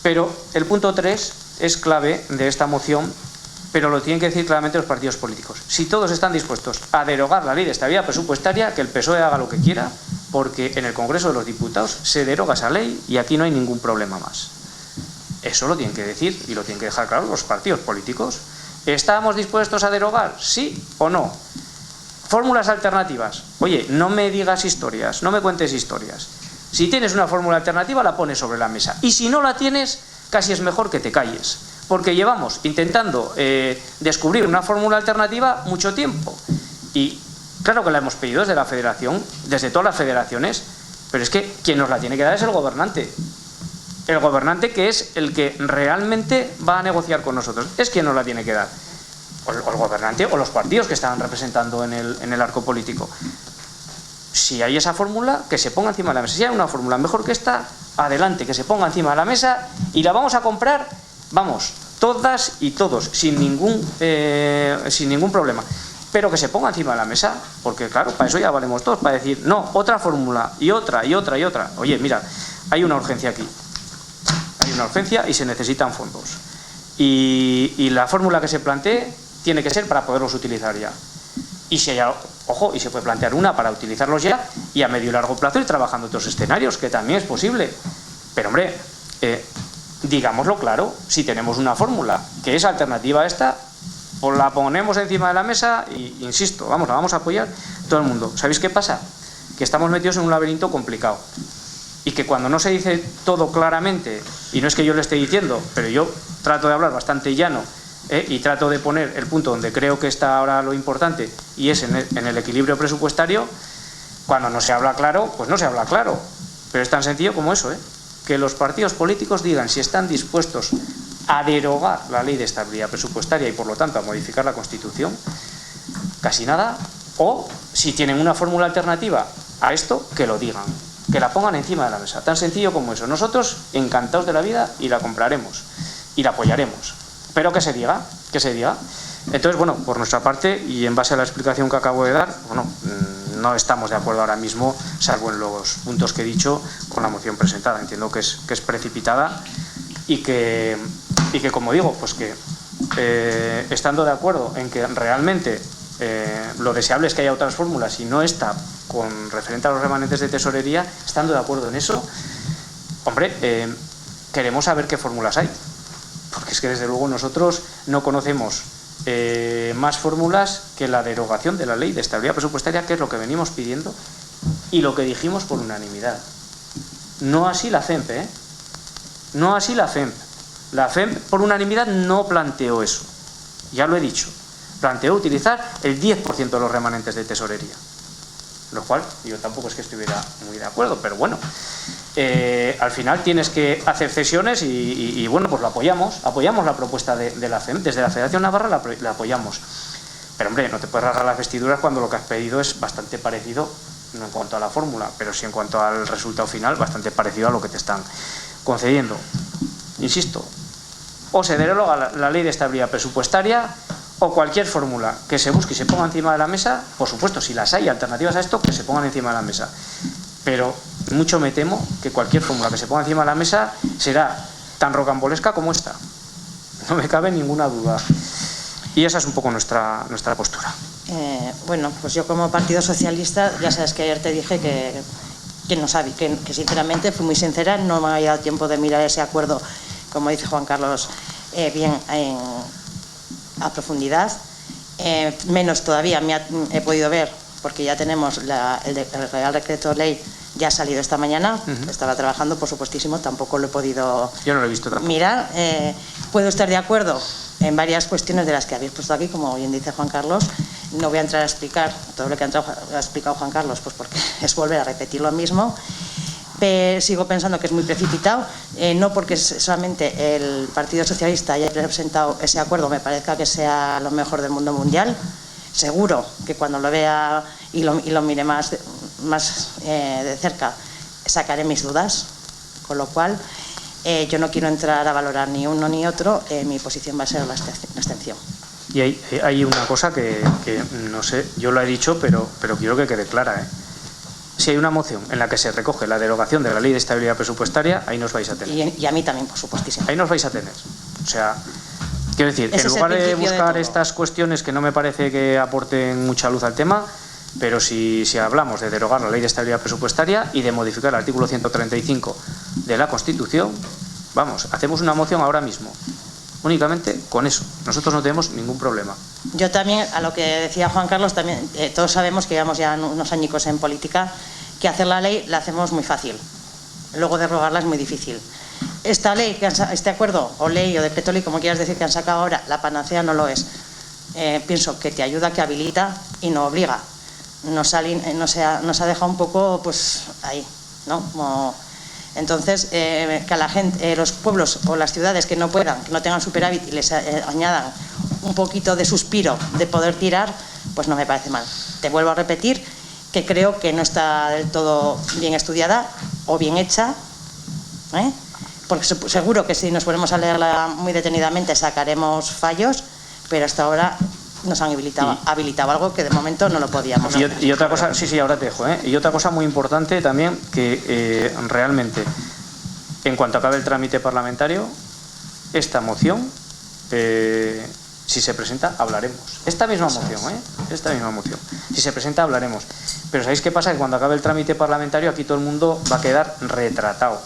pero el punto 3 es clave de esta moción, pero lo tienen que decir claramente los partidos políticos. Si todos están dispuestos a derogar la ley de estabilidad presupuestaria, que el PSOE haga lo que quiera, porque en el Congreso de los Diputados se deroga esa ley y aquí no hay ningún problema más. Eso lo tienen que decir y lo tienen que dejar claro los partidos políticos. ¿Estamos dispuestos a derogar? ¿Sí o no? Fórmulas alternativas. Oye, no me digas historias, no me cuentes historias. Si tienes una fórmula alternativa, la pones sobre la mesa. Y si no la tienes, casi es mejor que te calles. Porque llevamos intentando descubrir una fórmula alternativa mucho tiempo. Y claro que la hemos pedido desde la federación, desde todas las federaciones, pero es que quien nos la tiene que dar es el gobernante. El gobernante, que es el que realmente va a negociar con nosotros, es quien nos la tiene que dar. O el gobernante o los partidos que están representando en el arco político. Si hay esa fórmula, que se ponga encima de la mesa. Si hay una fórmula mejor que esta, adelante, que se ponga encima de la mesa y la vamos a comprar, vamos, todas y todos, sin ningún problema. Pero que se ponga encima de la mesa, porque claro, para eso ya valemos todos, para decir, no, otra fórmula y otra y otra y otra. Oye, mira, hay una urgencia aquí. Hay una urgencia y se necesitan fondos. Y la fórmula que se plantee tiene que ser para poderlos utilizar ya. Y si hay, ojo, y se puede plantear una para utilizarlos ya y a medio y largo plazo ir trabajando otros escenarios, que también es posible. Pero hombre, digámoslo claro, si tenemos una fórmula que es alternativa a esta, pues la ponemos encima de la mesa y, insisto, vamos, la vamos a apoyar todo el mundo. ¿Sabéis qué pasa? Que estamos metidos en un laberinto complicado. Y que cuando no se dice todo claramente, y no es que yo lo esté diciendo, pero yo trato de hablar bastante llano, y trato de poner el punto donde creo que está ahora lo importante, y es en el equilibrio presupuestario, cuando no se habla claro, pues no se habla claro. Pero es tan sencillo como eso, que los partidos políticos digan si están dispuestos a derogar la ley de estabilidad presupuestaria y por lo tanto a modificar la Constitución, casi nada, o si tienen una fórmula alternativa a esto, que lo digan, que la pongan encima de la mesa, tan sencillo como eso. Nosotros encantados de la vida y la compraremos y la apoyaremos, pero que se diga, que se diga. Entonces, bueno, por nuestra parte y en base a la explicación que acabo de dar, bueno, no estamos de acuerdo ahora mismo, salvo en los puntos que he dicho, con la moción presentada. Entiendo que es precipitada y que como digo, pues que estando de acuerdo en que realmente lo deseable es que haya otras fórmulas y no esta con referente a los remanentes de tesorería, estando de acuerdo en eso, hombre, queremos saber qué fórmulas hay, porque es que desde luego nosotros no conocemos más fórmulas que la derogación de la ley de estabilidad presupuestaria, que es lo que venimos pidiendo y lo que dijimos por unanimidad. No así la FEMP, no así la FEMP. La FEMP por unanimidad no planteó eso, ya lo he dicho, planteó utilizar el 10% de los remanentes de tesorería, lo cual yo tampoco es que estuviera muy de acuerdo, pero bueno, al final tienes que hacer cesiones y bueno, pues lo apoyamos la propuesta de la FEMP, desde la Federación Navarra la apoyamos, pero hombre, no te puedes rasgar las vestiduras cuando lo que has pedido es bastante parecido, no en cuanto a la fórmula, pero sí en cuanto al resultado final, bastante parecido a lo que te están concediendo. Insisto, o se deroga la ley de estabilidad presupuestaria o cualquier fórmula que se busque y se ponga encima de la mesa, por supuesto, si las hay alternativas a esto, que se pongan encima de la mesa. Pero mucho me temo que cualquier fórmula que se ponga encima de la mesa será tan rocambolesca como esta. No me cabe ninguna duda. Y esa es un poco nuestra postura. Bueno, pues yo como Partido Socialista, ya sabes que ayer te dije que no sabía, que sinceramente fui muy sincera, no me había dado tiempo de mirar ese acuerdo, como dice Juan Carlos, bien a profundidad, menos todavía he podido ver, porque ya tenemos el Real Decreto Ley, ya ha salido esta mañana, estaba trabajando, por supuestísimo, tampoco lo he podido Yo no lo he visto tampoco. mirar. Puedo estar de acuerdo en varias cuestiones de las que habéis puesto aquí, como bien dice Juan Carlos. No voy a entrar a explicar todo lo que ha explicado Juan Carlos, pues porque es volver a repetir lo mismo. Sigo pensando que es muy precipitado, no porque solamente el Partido Socialista haya presentado ese acuerdo me parezca que sea lo mejor del mundo mundial. Seguro que cuando lo vea y lo mire más de cerca sacaré mis dudas, con lo cual yo no quiero entrar a valorar ni uno ni otro, mi posición va a ser la abstención. Y hay una cosa que no sé, yo lo he dicho, pero quiero que quede clara, Si hay una moción en la que se recoge la derogación de la ley de estabilidad presupuestaria, ahí nos vais a tener. Y a mí también, por supuestísimo. Ahí nos vais a tener. O sea, quiero decir, en lugar de buscar estas cuestiones que no me parece que aporten mucha luz al tema, pero si hablamos de derogar la ley de estabilidad presupuestaria y de modificar el artículo 135 de la Constitución, vamos, hacemos una moción ahora mismo únicamente con eso. Nosotros no tenemos ningún problema. Yo también, a lo que decía Juan Carlos, también todos sabemos que llevamos ya unos añicos en política, que hacer la ley la hacemos muy fácil, luego derogarla es muy difícil. Esta ley, este acuerdo o ley o decreto ley, como quieras decir, que han sacado ahora, la panacea no lo es. Pienso que te ayuda, que habilita y no obliga. Nos ha dejado un poco pues ahí, ¿no? Entonces, que a la gente, los pueblos o las ciudades que no puedan, que no tengan superávit y les añadan un poquito de suspiro de poder tirar, pues no me parece mal. Te vuelvo a repetir que creo que no está del todo bien estudiada o bien hecha, porque seguro que si nos ponemos a leerla muy detenidamente sacaremos fallos, pero hasta ahora nos han habilitado algo que de momento no lo podíamos. Y otra cosa, sí, ahora te dejo, y otra cosa muy importante también, que realmente, en cuanto acabe el trámite parlamentario, esta moción, si se presenta, hablaremos. Esta misma moción, si se presenta, hablaremos. Pero ¿sabéis qué pasa? Que cuando acabe el trámite parlamentario, aquí todo el mundo va a quedar retratado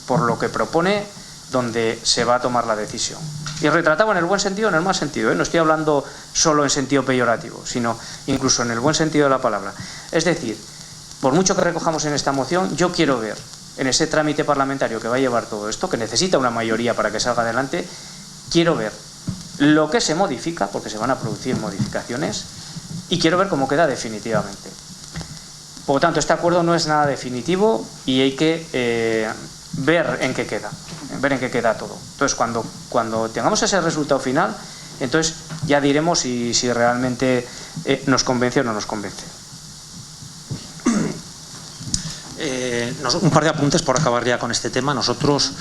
por lo que propone, donde se va a tomar la decisión. Y retratado en el buen sentido o en el mal sentido, no estoy hablando solo en sentido peyorativo, sino incluso en el buen sentido de la palabra. Es decir, por mucho que recojamos en esta moción, yo quiero ver en ese trámite parlamentario que va a llevar todo esto, que necesita una mayoría para que salga adelante, quiero ver lo que se modifica, porque se van a producir modificaciones, y quiero ver cómo queda definitivamente. Por lo tanto, este acuerdo no es nada definitivo y hay que ver en qué queda todo. Entonces, cuando tengamos ese resultado final, entonces ya diremos si realmente nos convence o no nos convence. Un par de apuntes por acabar ya con este tema. Nosotros,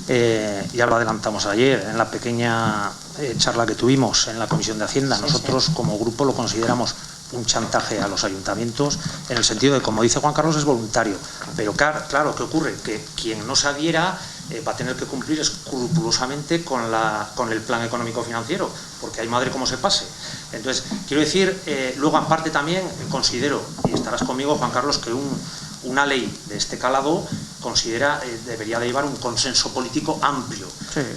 ya lo adelantamos ayer en la pequeña charla que tuvimos en la Comisión de Hacienda, nosotros como grupo lo consideramos un chantaje a los ayuntamientos, en el sentido de, como dice Juan Carlos, es voluntario, pero claro, ¿qué ocurre? Que quien no se adhiera va a tener que cumplir escrupulosamente con el plan económico financiero, porque hay madre como se pase. Entonces, quiero decir, luego aparte también considero, y estarás conmigo, Juan Carlos, que una ley de este calado debería de llevar un consenso político amplio.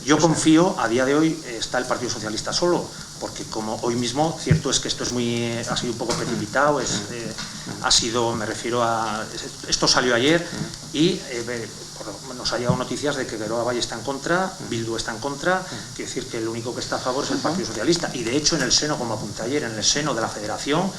Yo confío, a día de hoy está el Partido Socialista solo, porque como hoy mismo, cierto es que esto ha sido un poco precipitado, me refiero a, esto salió ayer y nos ha llegado noticias de que Geroa Valle está en contra, Bildu está en contra, quiere decir que el único que está a favor es el Partido Socialista, y de hecho en el seno, como apunté ayer, en el seno de la Federación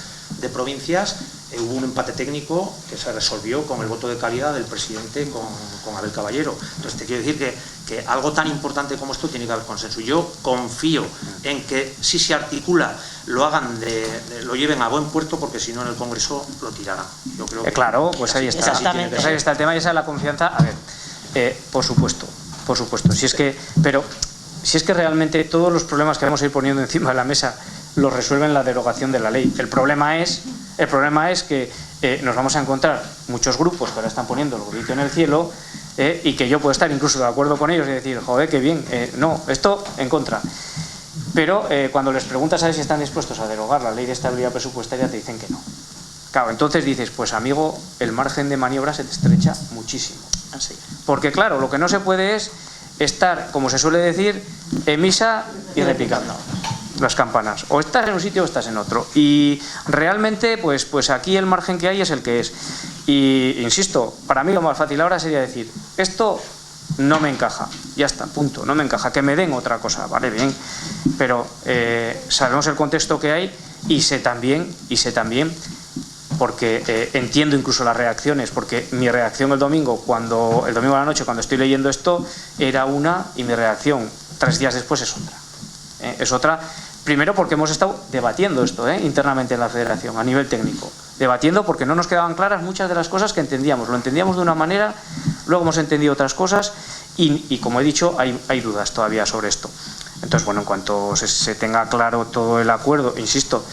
de Provincias hubo un empate técnico que se resolvió con el voto de calidad del presidente con Abel Caballero. Entonces te quiero decir que algo tan importante como esto tiene que haber consenso. Yo confío en que si se articula lo lleven a buen puerto, porque si no en el Congreso lo tirarán. Yo creo que claro, pues ahí está. Exactamente. Pues ahí está el tema y esa es la confianza. A ver, por supuesto. Si es que realmente todos los problemas que vamos a ir poniendo encima de la mesa los resuelven la derogación de la ley. El problema es que nos vamos a encontrar muchos grupos que ahora están poniendo el grito en el cielo, y que yo puedo estar incluso de acuerdo con ellos y decir, joder, qué bien, no, esto en contra. Pero cuando les preguntas a ver si están dispuestos a derogar la ley de estabilidad presupuestaria, te dicen que no. Claro, entonces dices, pues amigo, el margen de maniobra se te estrecha muchísimo. Así. Porque claro, lo que no se puede es estar, como se suele decir, en misa y repicando las campanas. O estás en un sitio o estás en otro. Y realmente, pues aquí el margen que hay es el que es. Y insisto, para mí lo más fácil ahora sería decir, esto no me encaja, ya está, punto, no me encaja, que me den otra cosa, vale, bien, pero sabemos el contexto que hay y sé también, porque entiendo incluso las reacciones, porque mi reacción el domingo a la noche cuando estoy leyendo esto era una, y mi reacción 3 días después es otra. Es otra, primero porque hemos estado debatiendo esto internamente en la Federación a nivel técnico, debatiendo porque no nos quedaban claras muchas de las cosas que entendíamos, lo entendíamos de una manera, luego hemos entendido otras cosas y como he dicho, hay dudas todavía sobre esto. Entonces, bueno, en cuanto se tenga claro todo el acuerdo, insisto,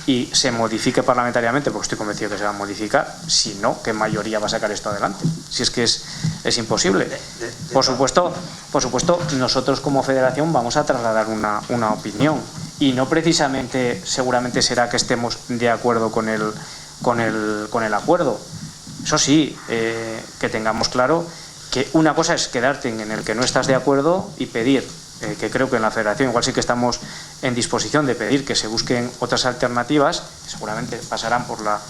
y se modifique parlamentariamente, porque estoy convencido que se va a modificar, si no, ¿qué mayoría va a sacar esto adelante? Si es que es imposible. Por supuesto, nosotros como federación vamos a trasladar una opinión, y no precisamente, seguramente será que estemos de acuerdo con el acuerdo. Eso sí, que tengamos claro que una cosa es quedarte en el que no estás de acuerdo y pedir que creo que en la Federación igual sí que estamos en disposición de pedir que se busquen otras alternativas, que seguramente pasarán por la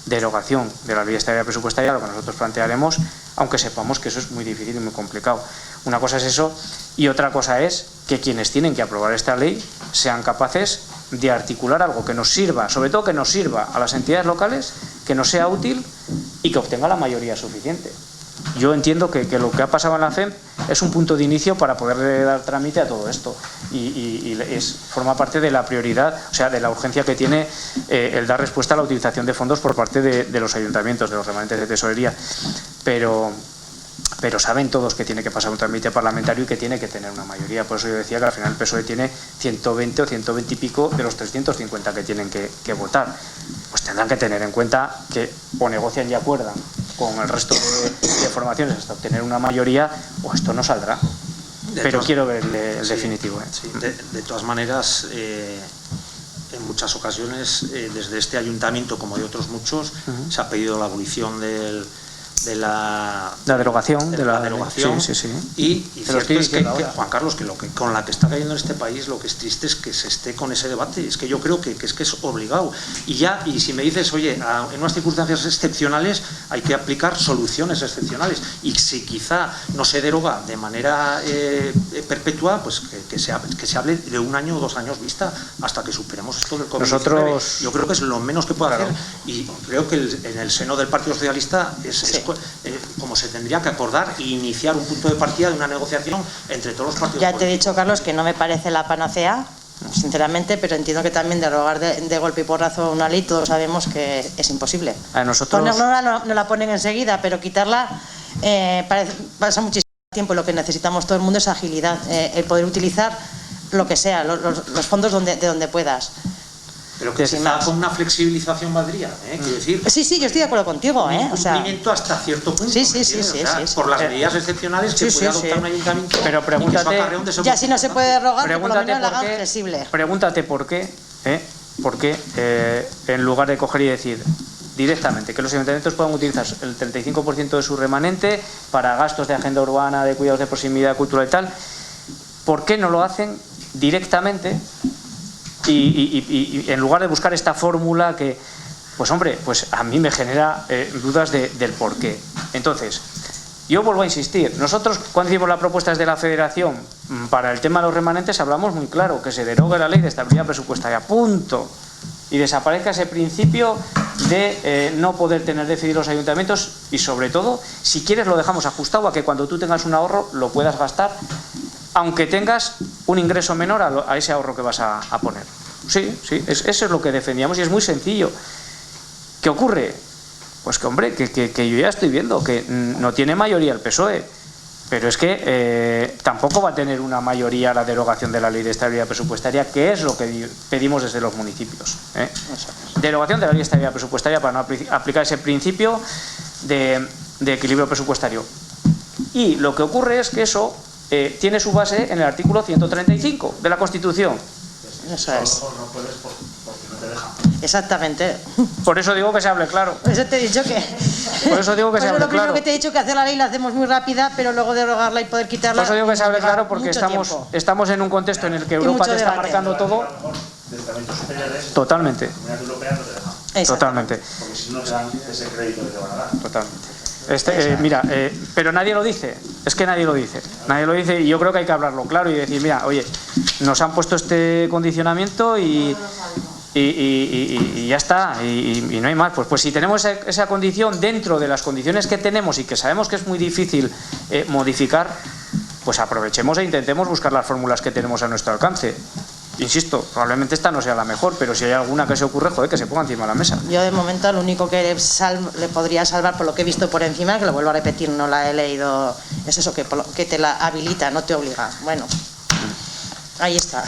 derogación de la ley de estabilidad presupuestaria, lo que nosotros plantearemos, aunque sepamos que eso es muy difícil y muy complicado. Una cosa es eso y otra cosa es que quienes tienen que aprobar esta ley sean capaces de articular algo que nos sirva, sobre todo que nos sirva a las entidades locales, que nos sea útil y que obtenga la mayoría suficiente. Yo entiendo que lo que ha pasado en la FEMP es un punto de inicio para poder dar trámite a todo esto y forma parte de la prioridad, o sea, de la urgencia que tiene el dar respuesta a la utilización de fondos por parte de los ayuntamientos, de los remanentes de tesorería, pero saben todos que tiene que pasar un trámite parlamentario y que tiene que tener una mayoría. Por eso yo decía que al final el PSOE tiene 120 o 120 y pico de los 350 que tienen que votar. Pues tendrán que tener en cuenta que o negocian y acuerdan con el resto de formaciones hasta obtener una mayoría, o esto no saldrá. Pero quiero ver el definitivo. Sí, de todas maneras, en muchas ocasiones, desde este ayuntamiento como de otros muchos, se ha pedido la abolición de la derogación. Sí. Y cierto es que, Juan Carlos, que con la que está cayendo en este país, lo que es triste es que se esté con ese debate. Es que yo creo que es obligado. Y si me dices, oye, en unas circunstancias excepcionales hay que aplicar soluciones excepcionales. Y si quizá no se deroga de manera perpetua, pues que se hable de 1 año o 2 años vista hasta que superemos esto del COVID-19. Nosotros, yo creo que es lo menos que puede hacer. Y creo que en el seno del Partido Socialista es como se tendría que acordar e iniciar un punto de partida de una negociación entre todos los partidos. Ya te he dicho, Carlos, que no me parece la panacea, sinceramente, pero entiendo que también derogar de golpe y porrazo una ley todos sabemos que es imposible. A nosotros no la ponen enseguida, pero quitarla pasa muchísimo tiempo. Lo que necesitamos todo el mundo es agilidad, el poder utilizar lo que sea, los fondos de donde puedas. Pero que se con una flexibilización valdría, quiero decir. Sí, yo estoy de acuerdo contigo, un cumplimiento hasta cierto punto. Sí. Por las medidas excepcionales que puede adoptar un ayuntamiento. Pero pregúntate, ya si no se puede derogar, que por lo menos la hagan flexible. Pregúntate por qué, en lugar de coger y decir directamente que los ayuntamientos puedan utilizar el 35% de su remanente para gastos de agenda urbana, de cuidados de proximidad, cultural y tal, ¿por qué no lo hacen directamente? Y en lugar de buscar esta fórmula que, pues hombre, pues a mí me genera dudas del por qué. Entonces, yo vuelvo a insistir, nosotros cuando hicimos la propuesta desde la Federación para el tema de los remanentes hablamos muy claro, que se derogue la ley de estabilidad presupuestaria, punto, y desaparezca ese principio de no poder tener déficit los ayuntamientos y sobre todo, si quieres lo dejamos ajustado a que cuando tú tengas un ahorro lo puedas gastar aunque tengas un ingreso menor a ese ahorro que vas a poner. Sí, eso es lo que defendíamos y es muy sencillo. ¿Qué ocurre? Pues que, hombre, que yo ya estoy viendo que no tiene mayoría el PSOE, pero es que tampoco va a tener una mayoría la derogación de la ley de estabilidad presupuestaria, que es lo que pedimos desde los municipios. Derogación de la ley de estabilidad presupuestaria para no aplicar ese principio de equilibrio presupuestario. Y lo que ocurre es que eso tiene su base en el artículo 135 de la Constitución. Eso es. No puedes porque no te dejan. Exactamente. Por eso digo que se hable claro. Por eso te he dicho que... Por eso digo que se hable lo primero claro. que te he dicho, que hacer la ley la hacemos muy rápida, pero luego derogarla y poder quitarla... Por eso digo que se hable claro, porque estamos en un contexto en el que Europa te está marcando todo. Totalmente. Totalmente. Porque si no te dan ese crédito que te van a dar. Totalmente. Mira, pero nadie lo dice, es que nadie lo dice y yo creo que hay que hablarlo claro y decir, mira, oye, nos han puesto este condicionamiento y ya está, y no hay más. Pues si tenemos esa condición dentro de las condiciones que tenemos y que sabemos que es muy difícil modificar, pues aprovechemos e intentemos buscar las fórmulas que tenemos a nuestro alcance. Insisto, probablemente esta no sea la mejor, pero si hay alguna que se ocurre, joder, que se ponga encima de la mesa. Yo de momento lo único que le podría salvar, por lo que he visto por encima, que lo vuelvo a repetir, no la he leído, es eso, que te la habilita, no te obliga. Bueno, ahí está.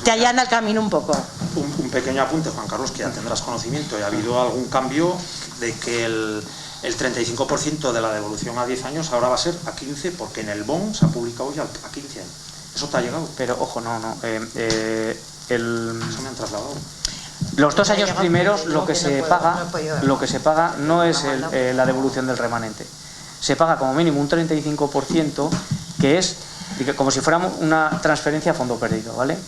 Te allana el camino un poco. Un pequeño apunte, Juan Carlos, que ya tendrás conocimiento. ¿Ha habido algún cambio de que el 35% de la devolución a 10 años ahora va a ser a 15, porque en el BON se ha publicado ya a 15 años? ¿Eso te ha llegado? Pero ojo, no. Eso me han trasladado. Los 2 años primeros lo que se paga no es la devolución del remanente. Se paga como mínimo un 35%, que es como si fuéramos una transferencia a fondo perdido, ¿vale?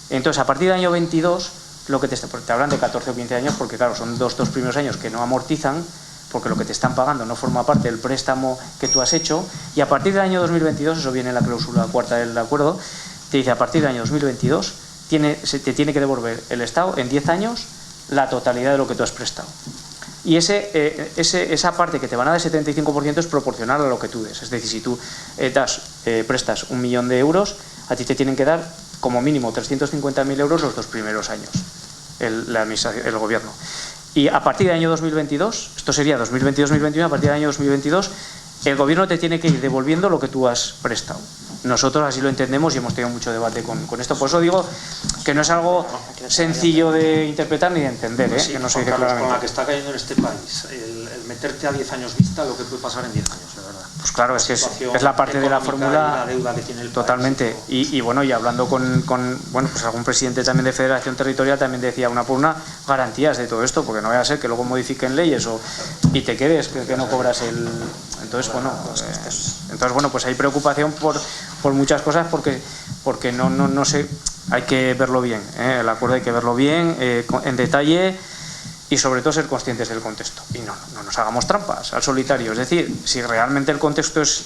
Entonces, a partir del año 22, lo que te hablan de 14 o 15 años, porque claro, son dos primeros años que no amortizan, porque lo que te están pagando no forma parte del préstamo que tú has hecho, y a partir del año 2022, eso viene en la cláusula cuarta del acuerdo, te dice a partir del año 2022 te tiene que devolver el Estado en 10 años la totalidad de lo que tú has prestado. Y esa parte que te van a dar, 75%, es proporcional a lo que tú des. Es decir, si tú prestas 1 millón de euros, a ti te tienen que dar como mínimo 350.000 euros los 2 primeros años, el gobierno. Y a partir del año 2022, esto sería 2022-2021, a partir del año 2022, el gobierno te tiene que ir devolviendo lo que tú has prestado. Nosotros así lo entendemos y hemos tenido mucho debate con esto. Por eso digo que no es algo sencillo de interpretar ni de entender, ¿eh? Sí, que no se Juan dice Carlos, claramente. con la que está cayendo en este país, el meterte a 10 años vista lo que puede pasar en 10 años, de verdad. Pues claro, es que es la parte de la fórmula, la deuda que tiene el totalmente. país. Y bueno, y hablando con pues algún presidente también de Federación Territorial también decía una por una garantías de todo esto, porque no vaya a ser que luego modifiquen leyes y te quedes que no cobras el... Entonces, bueno, pues hay preocupación por muchas cosas porque no sé, hay que verlo bien, ¿eh? El acuerdo hay que verlo bien, en detalle, y sobre todo ser conscientes del contexto. Y no nos hagamos trampas al solitario. Es decir, si realmente el contexto es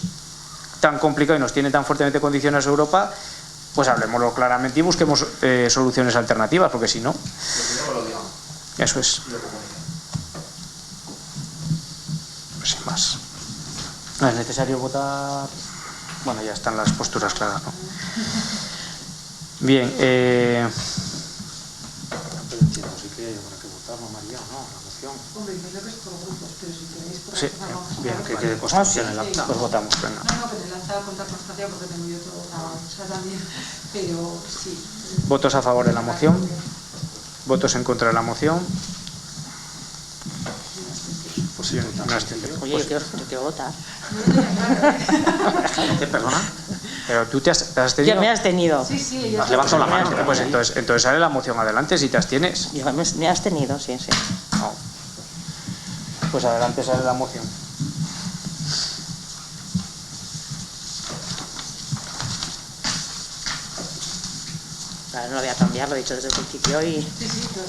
tan complicado y nos tiene tan fuertemente condicionados Europa, pues hablemoslo claramente y busquemos soluciones alternativas, porque si no... Eso es. Pues sin más. ¿No es necesario votar? Bueno, ya están las posturas claras, ¿no? Bien, Hombre, yo creo que es por grupos, pero si queréis por sí, bien, que quede constancia en el acta. pues votamos, venga. No, pero el acta contar constancia porque tengo yo todo grabado, o sea, también, pero sí. ¿Votos a favor de la moción? ¿Votos en contra de la moción? Pues sí, una abstención. Oye, yo quiero votar. ¿Qué, perdona? Pero tú te has abstenido. Yo me he abstenido. Sí, ella Has levantado la mano. Pues entonces sale la moción adelante si te abstienes. Yo me he abstenido, sí. No. Pues adelante sale la moción. Claro, no lo voy a cambiar, lo he dicho desde el principio y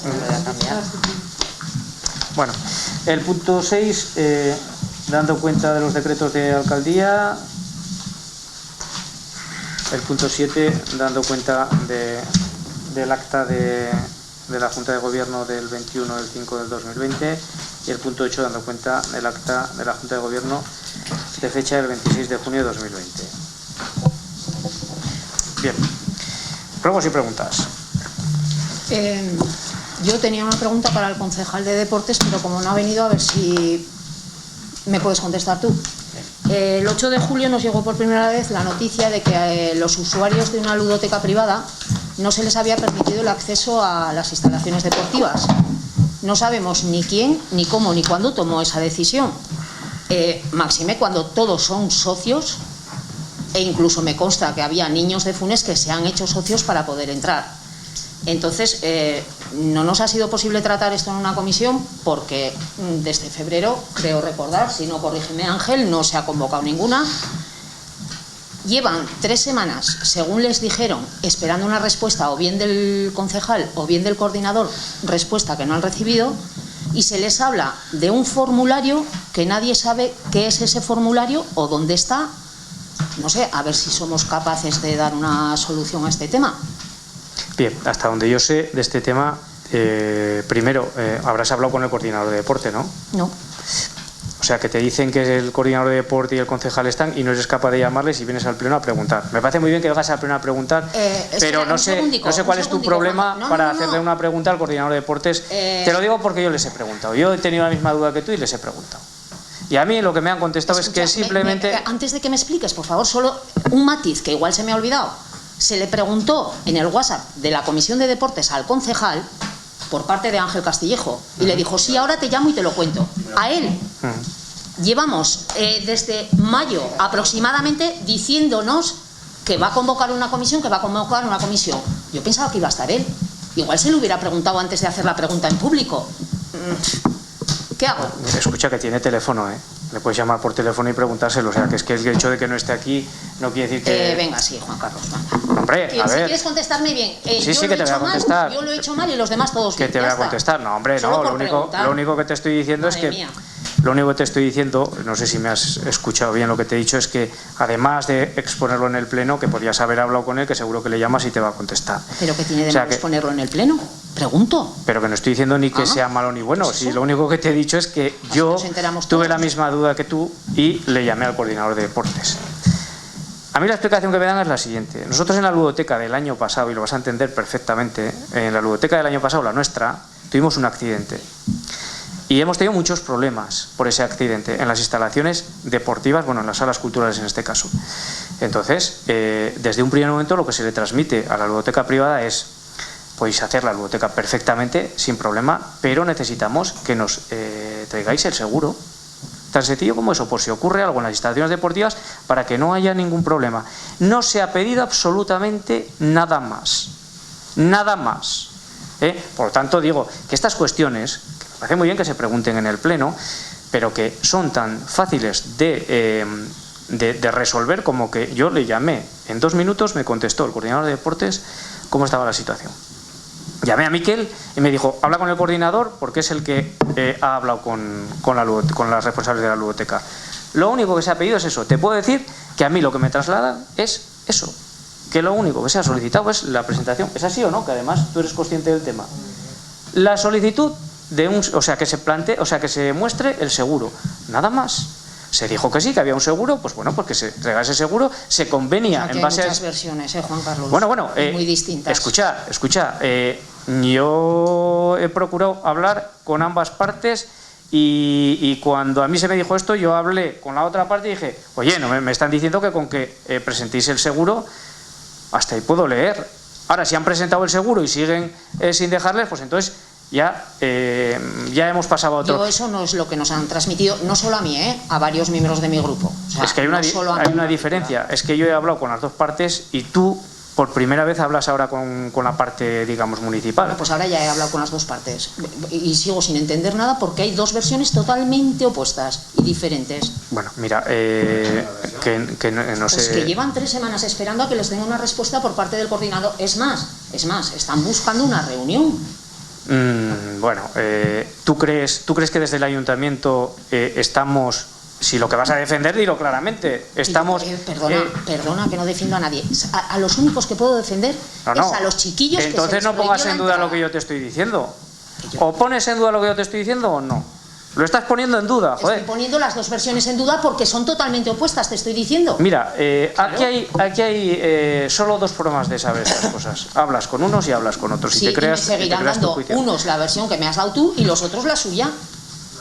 no lo voy a cambiar. Bueno, el punto 6, dando cuenta de los decretos de alcaldía. El punto 7, dando cuenta del acta de la Junta de Gobierno del 21 del 5 del 2020. Y el punto 8, dando cuenta del acta de la Junta de Gobierno de fecha del 26 de junio de 2020. Bien. Ruegos y preguntas. Yo tenía una pregunta para el concejal de Deportes, pero como no ha venido, a ver si me puedes contestar tú. El 8 de julio nos llegó por primera vez la noticia de que los usuarios de una ludoteca privada no se les había permitido el acceso a las instalaciones deportivas. No sabemos ni quién, ni cómo, ni cuándo tomó esa decisión. Máxime cuando todos son socios, e incluso me consta que había niños de Funes que se han hecho socios para poder entrar. Entonces, no nos ha sido posible tratar esto en una comisión porque desde febrero, creo recordar, si no corrígeme Ángel, no se ha convocado ninguna. Llevan 3 semanas, según les dijeron, esperando una respuesta o bien del concejal o bien del coordinador, respuesta que no han recibido, y se les habla de un formulario que nadie sabe qué es ese formulario o dónde está. No sé, a ver si somos capaces de dar una solución a este tema. Bien, hasta donde yo sé de este tema, primero, habrás hablado con el coordinador de deporte, ¿no? No. O sea, que te dicen que el coordinador de deporte y el concejal están y no eres capaz de llamarles y vienes al pleno a preguntar. Me parece muy bien que vengas al pleno a preguntar, pero no sé cuál es tu problema para hacerle una pregunta al coordinador de deportes. Te lo digo porque yo les he preguntado. Yo he tenido la misma duda que tú y les he preguntado. Y a mí lo que me han contestado es que simplemente... Antes de que me expliques, por favor, solo un matiz que igual se me ha olvidado. Se le preguntó en el WhatsApp de la Comisión de Deportes al concejal por parte de Ángel Castillejo y le dijo, sí, ahora te llamo y te lo cuento. A él llevamos desde mayo aproximadamente diciéndonos que va a convocar una comisión, Yo pensaba que iba a estar él. Igual se le hubiera preguntado antes de hacer la pregunta en público. ¿Qué hago? Escucha que tiene teléfono, le puedes llamar por teléfono y preguntárselo. O sea, que es que el hecho de que no esté aquí no quiere decir que... Venga, sí, Juan Carlos. Venga. Hombre, a Si ver... quieres contestarme bien. Sí, sí, que te voy a contestar. Yo lo he hecho mal y los demás todos bien. Que te voy a contestar. No, hombre, no. Lo único que te estoy diciendo es que... Lo único que te estoy diciendo, no sé si me has escuchado bien lo que te he dicho, es que además de exponerlo en el pleno, que podrías haber hablado con él, que seguro que le llamas y te va a contestar. ¿Pero qué tiene de malo exponerlo en el pleno? Pregunto. Pero que no estoy diciendo ni que sea malo ni bueno. Sí, lo único que te he dicho es que yo tuve la misma duda que tú y le llamé al coordinador de deportes. A mí la explicación que me dan es la siguiente. Nosotros en la ludoteca del año pasado, y lo vas a entender perfectamente, en la ludoteca del año pasado, la nuestra, tuvimos un accidente. Y hemos tenido muchos problemas por ese accidente en las instalaciones deportivas, bueno, en las salas culturales en este caso. Entonces, desde un primer momento lo que se le transmite a la ludoteca privada es: podéis hacer la ludoteca perfectamente, sin problema, pero necesitamos que nos traigáis el seguro. Tan sencillo como eso, por si ocurre algo en las instalaciones deportivas, para que no haya ningún problema. No se ha pedido absolutamente nada más. Nada más. Por lo tanto, digo que estas cuestiones, que me parece muy bien que se pregunten en el pleno, pero que son tan fáciles de resolver como que yo le llamé. En 2 minutos me contestó el coordinador de deportes cómo estaba la situación. Llamé a Miquel y me dijo: habla con el coordinador porque es el que ha hablado con las responsables de la ludoteca. Lo único que se ha pedido es eso. Te puedo decir que a mí lo que me trasladan es eso, que lo único que se ha solicitado es la presentación. ¿Es así o no? Que además tú eres consciente del tema. La solicitud de que se plantee, que se muestre el seguro. Nada más. Se dijo que sí, que había un seguro, pues bueno, pues que se entregara ese seguro, se convenia en base a... Hay muchas versiones, Juan Carlos. Bueno, muy distintas. Escucha, yo he procurado hablar con ambas partes y cuando a mí se me dijo esto, yo hablé con la otra parte y dije: oye, no me están diciendo que con que presentéis el seguro, hasta ahí puedo leer. Ahora, si han presentado el seguro y siguen sin dejarles, pues entonces... Ya hemos pasado a otro. Eso no es lo que nos han transmitido, no solo a mí, a varios miembros de mi grupo. O sea, es que hay una diferencia. Es que yo he hablado con las dos partes y tú por primera vez hablas ahora con la parte, digamos, municipal. Bueno, pues ahora ya he hablado con las dos partes y sigo sin entender nada porque hay dos versiones totalmente opuestas y diferentes. Bueno, mira, no sé... Pues que llevan 3 semanas esperando a que les den una respuesta por parte del coordinador. Es más, están buscando una reunión. Bueno, ¿tú crees que desde el ayuntamiento estamos, si lo que vas a defender, dilo claramente, estamos... Perdona que no defiendo a nadie. A los únicos que puedo defender es a los chiquillos. Entonces no pongas en duda lo que yo te estoy diciendo. ¿O pones en duda lo que yo te estoy diciendo o no? Lo estás poniendo en duda, joder. Estoy poniendo las dos versiones en duda porque son totalmente opuestas, te estoy diciendo. Mira, aquí hay solo 2 formas de saber estas cosas. Hablas con unos y hablas con otros. Sí, y me seguirán dando unos la versión que me has dado tú y los otros la suya.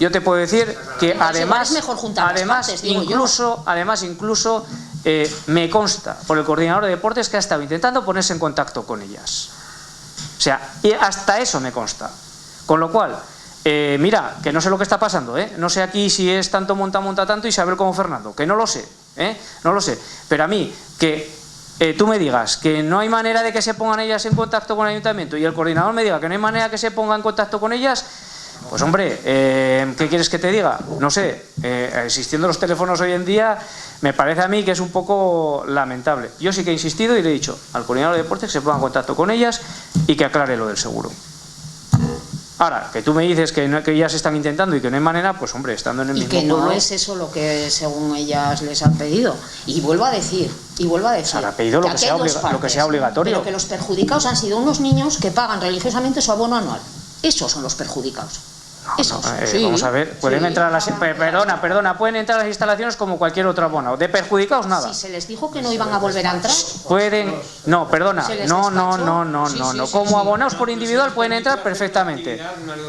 Yo te puedo decir que además incluso me consta por el coordinador de deportes que ha estado intentando ponerse en contacto con ellas. O sea, y hasta eso me consta. Con lo cual... mira, que no sé lo que está pasando, no sé aquí si es tanto monta tanto Isabel como Fernando, que no lo sé, no lo sé, pero a mí que tú me digas que no hay manera de que se pongan ellas en contacto con el ayuntamiento y el coordinador me diga que no hay manera que se ponga en contacto con ellas, pues hombre, ¿qué quieres que te diga? No sé, existiendo los teléfonos hoy en día, me parece a mí que es un poco lamentable. Yo sí que he insistido y le he dicho al coordinador de deportes que se ponga en contacto con ellas y que aclare lo del seguro. Ahora, que tú me dices que ellas están intentando y que no hay manera, pues hombre, estando en el mismo pueblo... Y que no es eso lo que según ellas les han pedido. Y vuelvo a decir... Se ha pedido lo que sea obligatorio. Pero que los perjudicados han sido unos niños que pagan religiosamente su abono anual. Esos son los perjudicados. Vamos a ver, pueden entrar a las... Perdona, pueden entrar a las instalaciones como cualquier otro abono. De perjudicados nada. Si se les dijo que no iban a volver a entrar... Pueden... No, perdona. No. Como abonados por individual pueden entrar perfectamente.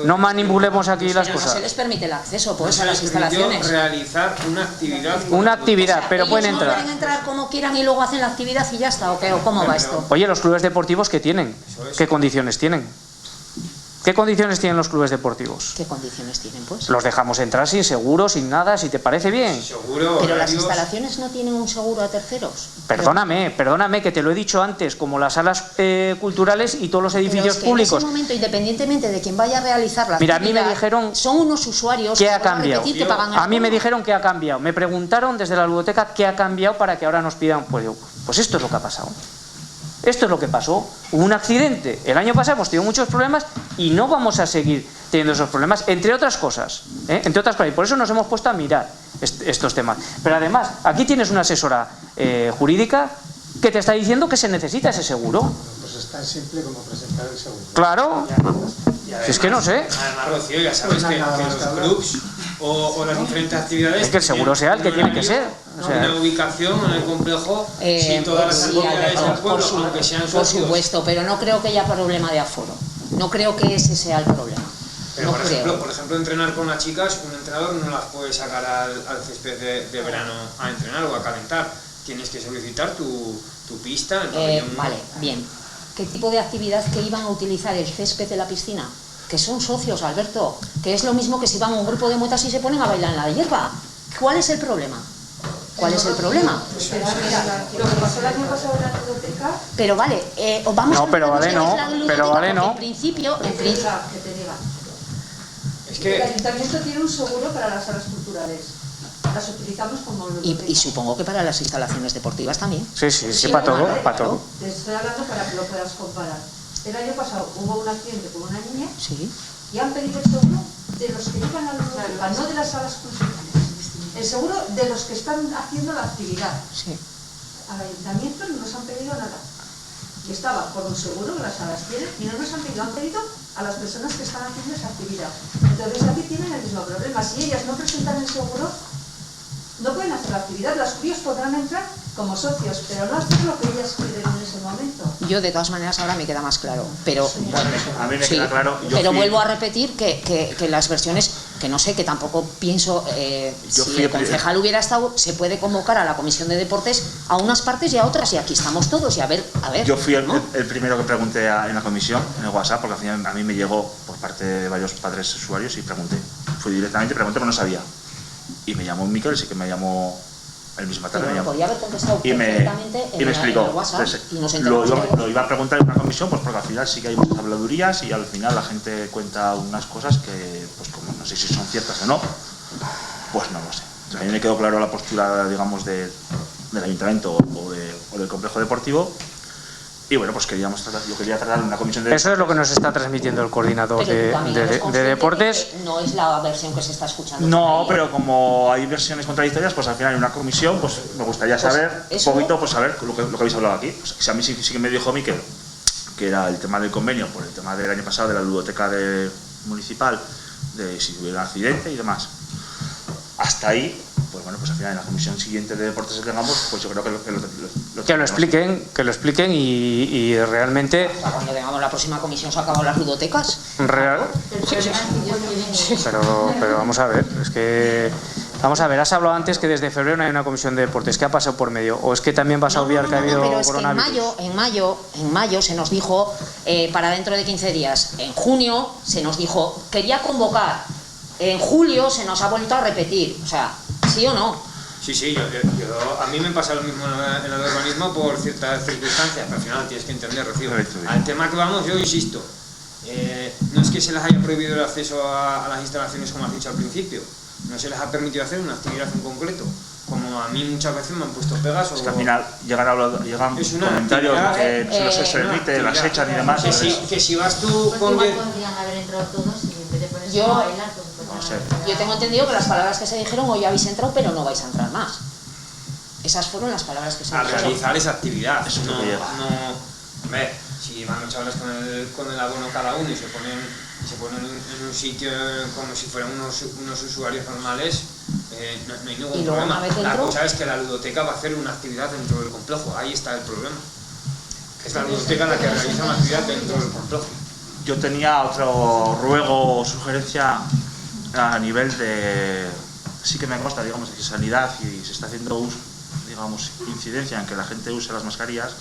No manipulemos aquí las cosas. No se les permite el acceso, pues, a las instalaciones. Realizar una actividad. Una actividad, pero pueden entrar. ¿Pueden entrar como quieran y luego hacen la actividad y ya está? ¿O qué? ¿O cómo va esto? Oye, los clubes deportivos, ¿qué tienen? ¿Qué condiciones tienen? ¿Qué condiciones tienen los clubes deportivos? ¿Qué condiciones tienen, pues? Los dejamos entrar sin seguro, sin nada, si te parece bien. Seguro, Pero las horarios. instalaciones no tienen un seguro a terceros. Perdóname, que te lo he dicho antes, como las salas culturales y todos los Pero edificios es que públicos. En ese momento, independientemente de quién vaya a realizar la Mira, a mí me actividad, dijeron son unos usuarios ¿qué ha vuelvo a cambiado? repetir, que pagan el A mí me abono. dijeron que ha cambiado. Me preguntaron desde la ludoteca qué ha cambiado para que ahora nos pidan. Pues digo, pues esto es lo que ha pasado. Esto es lo que pasó. Hubo un accidente. El año pasado hemos tenido muchos problemas y no vamos a seguir teniendo esos problemas, entre otras cosas. Entre otras cosas. Y por eso nos hemos puesto a mirar estos temas. Pero además, aquí tienes una asesora jurídica que te está diciendo que se necesita ese seguro. Pues es tan simple como presentar el seguro. Claro. Si es que no sé. Además, Rocío, ya sabes Pues que nada, los hasta ahora. clubs o las diferentes actividades... Es que el seguro sea el que tiene que ser. O sea, una ubicación en el complejo, si todas las Sí, actividades del Alberto, pueblo, por aunque sean por socios... supuesto, pero no creo que haya problema de aforo. No creo que ese sea el problema. Pero No creo. por ejemplo, entrenar con las chicas, un entrenador no las puede sacar al césped de verano a entrenar o a calentar. Tienes que solicitar tu pista. El pabellón. Vale, bien. ¿Qué tipo de actividad que iban a utilizar el césped de la piscina? Que son socios, Alberto. Que es lo mismo que si van a un grupo de muetas y se ponen a bailar en la hierba. ¿Cuál es el problema? ¿Cuál es el problema? Pero mira, lo que pasó el año pasado en la biblioteca, Pero vale, vamos No, a pero olvidarnos vale, de no, que es la pero biblioteca, vale, porque no. En principio, que te diga. Es El que ayuntamiento tiene un seguro para las salas culturales. Las utilizamos como biblioteca. y supongo que para las instalaciones deportivas también. sí, para todo, Vale, para todo. Te estoy hablando para que lo puedas comparar. El año pasado hubo un accidente con una niña Sí. y han pedido el seguro de los que llevan a la biblioteca, no de las salas culturales. El seguro de los que están haciendo la actividad. Sí. Al ayuntamiento no nos han pedido nada. Y estaba por un seguro que las salas tienen y no nos han pedido a las personas que están haciendo esa actividad. Entonces aquí tienen el mismo problema. Si ellas no presentan el seguro, no pueden hacer la actividad. Las críos podrán entrar como socios, pero no hacer lo que ellas quieren en ese momento. Yo de todas maneras ahora me queda más claro, pero bueno, A mí me sí, queda claro. pero vuelvo a repetir que las versiones, que no sé, que tampoco pienso, si el concejal hubiera estado, se puede convocar a la comisión de deportes a unas partes y a otras, y aquí estamos todos, y a ver. Yo fui ¿no? el primero que pregunté en la comisión, en el WhatsApp, porque al final a mí me llegó por parte de varios padres usuarios y pregunté. Fui directamente, pregunté, pero no sabía. Y me llamó Miquel, sí que me llamó el mismo tarde. Pero Me llamó. podía haber contestado Y me perfectamente en el explicó. WhatsApp, Entonces, y nos enteramos lo iba a preguntar en una comisión, pues porque al final sí que hay muchas habladurías y al final la gente cuenta unas cosas que, pues como no sé si son ciertas o no, pues no lo sé. Entonces, a mí me quedó claro la postura, digamos, del ayuntamiento o del complejo deportivo. Y bueno, pues yo quería tratar una comisión de... Eso es lo que nos está transmitiendo el coordinador Pero tú también eres de consciente deportes. que no es la versión que se está escuchando. No, por ahí. pero como hay versiones contradictorias, pues al final en una comisión, pues me gustaría saber eso- un poquito, pues saber lo que habéis hablado aquí. Pues, si a mí sí que me dijo Miquel que era el tema del convenio, por el tema del año pasado de la ludoteca municipal, de si hubiera un accidente y demás. Hasta ahí, pues bueno, pues al final en la comisión siguiente de deportes que tengamos, pues yo creo que Que lo expliquen y realmente O sea, cuando tengamos la próxima comisión se acaban las ludotecas. pero vamos a ver, es que vamos a ver, has hablado antes que desde febrero no hay una comisión de deportes. ¿Qué ha pasado por medio? ¿O es que también vas a obviar que ha habido pero es que coronavirus? en mayo se nos dijo para dentro de 15 días. En junio se nos dijo, quería convocar. En julio se nos ha vuelto a repetir. O sea, ¿sí o no? Sí, a mí me pasa lo mismo en el urbanismo por ciertas circunstancias, pero al final tienes que entender, Rocío. Al tema que vamos, yo insisto, no es que se les haya prohibido el acceso a las instalaciones como has dicho al principio, no se les ha permitido hacer una actividad en concreto, como a mí muchas veces me han puesto pegas o... Es que al final llegan Es una comentarios actividad, que se permite, las echan y demás. Que si vas tú con... Igual podrían haber entrado todos y en vez de ponerse Yo- a bailar, pues No sé. Yo tengo entendido que las palabras que se dijeron, hoy habéis entrado, pero no vais a entrar más. Esas fueron las palabras que se a dijeron. realizar esa actividad. Eso es lo No, que llega. hombre, si van los chavales con el abono cada uno y se ponen en un sitio como si fueran unos usuarios normales, no hay ningún Y luego, problema. una vez La dentro- cosa es que la ludoteca va a hacer una actividad dentro del complejo, ahí está el problema. Es la ludoteca la que realiza una actividad dentro del complejo. Yo tenía otro ruego o sugerencia a nivel de... Sí que me consta, digamos, de que sanidad y se está haciendo, digamos, incidencia en que la gente use las mascarillas.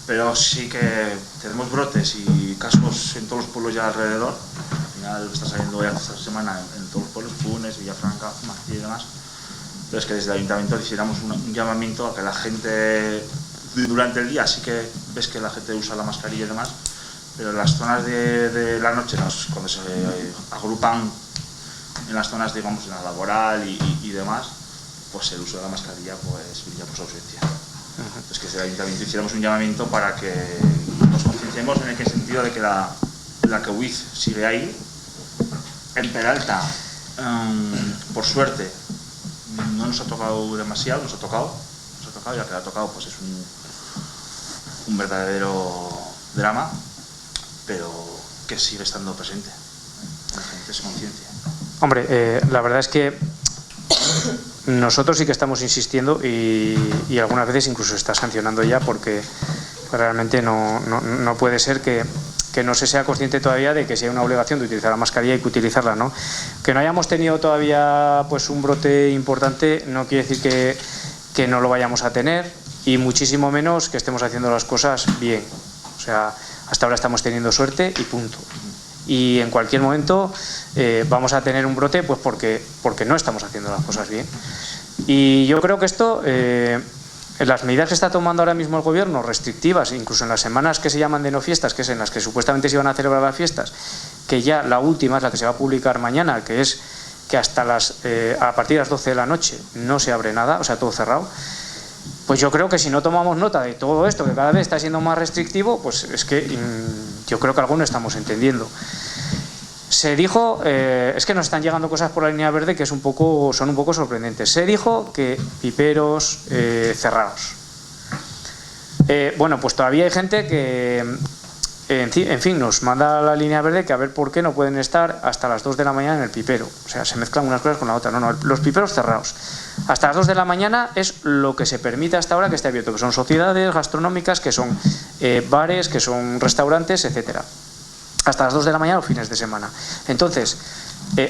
pero sí que tenemos brotes y casos en todos los pueblos ya alrededor. Al final está saliendo ya esta semana en todos los pueblos, Funes, Villafranca, Madrid y demás. Entonces que desde el ayuntamiento hiciéramos un llamamiento a que la gente durante el día sí que ves que la gente usa la mascarilla y demás, pero en las zonas de la noche, cuando se agrupan en las zonas, digamos, en la laboral y demás, pues el uso de la mascarilla pues brilla por su ausencia. Entonces que desde el ayuntamiento hiciéramos un llamamiento para que nos concienciemos en el sentido de que la COVID sigue ahí. En Peralta, por suerte, no nos ha tocado demasiado, nos ha tocado, y la que ha tocado pues es un verdadero drama, pero que sigue estando presente. La gente se conciencia. Hombre, la verdad es que nosotros sí que estamos insistiendo y algunas veces incluso se está sancionando ya, porque realmente no puede ser que no se sea consciente todavía de que si hay una obligación de utilizar la mascarilla hay que utilizarla, ¿no? Que no hayamos tenido todavía pues un brote importante no quiere decir que no lo vayamos a tener, y muchísimo menos que estemos haciendo las cosas bien. O sea, hasta ahora estamos teniendo suerte y punto. Y en cualquier momento vamos a tener un brote pues porque no estamos haciendo las cosas bien. Y yo creo que esto, las medidas que está tomando ahora mismo el gobierno, restrictivas, incluso en las semanas que se llaman de no fiestas, que es en las que supuestamente se iban a celebrar las fiestas, que ya la última es la que se va a publicar mañana, que es que hasta a partir de las 12 de la noche no se abre nada, o sea, todo cerrado. Pues yo creo que si no tomamos nota de todo esto, que cada vez está siendo más restrictivo, pues es que yo creo que algo no estamos entendiendo. Se dijo, es que nos están llegando cosas por la línea verde que son un poco sorprendentes. Se dijo que piperos cerrados. Bueno, pues todavía hay gente que, en fin, nos manda la línea verde que a ver por qué no pueden estar hasta las 2 de la mañana en el pipero. O sea, se mezclan unas cosas con la otra. No, los piperos cerrados. Hasta las 2 de la mañana es lo que se permite hasta ahora que esté abierto, que son sociedades gastronómicas, que son bares, que son restaurantes, etcétera. Hasta las 2 de la mañana o fines de semana. Entonces,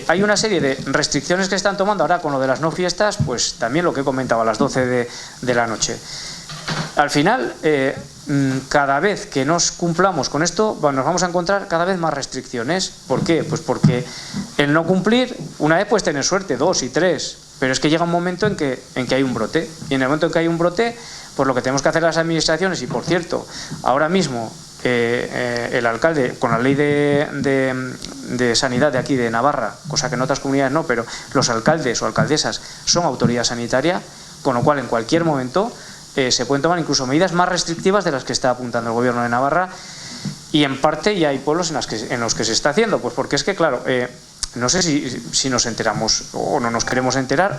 hay una serie de restricciones que están tomando ahora con lo de las no fiestas, pues también lo que he comentado a las 12 de la noche. Al final, cada vez que nos cumplamos con esto, nos vamos a encontrar cada vez más restricciones. ¿Por qué? Pues porque el no cumplir, una vez puedes tener suerte, 2 y 3, pero es que llega un momento en que hay un brote. Y en el momento en que hay un brote, pues lo que tenemos que hacer las administraciones, y por cierto, ahora mismo el alcalde, con la ley de sanidad de aquí de Navarra, cosa que en otras comunidades no, pero los alcaldes o alcaldesas son autoridad sanitaria, con lo cual en cualquier momento se pueden tomar incluso medidas más restrictivas de las que está apuntando el gobierno de Navarra, y en parte ya hay pueblos en los que se está haciendo, pues porque es que claro, no sé si nos enteramos o no nos queremos enterar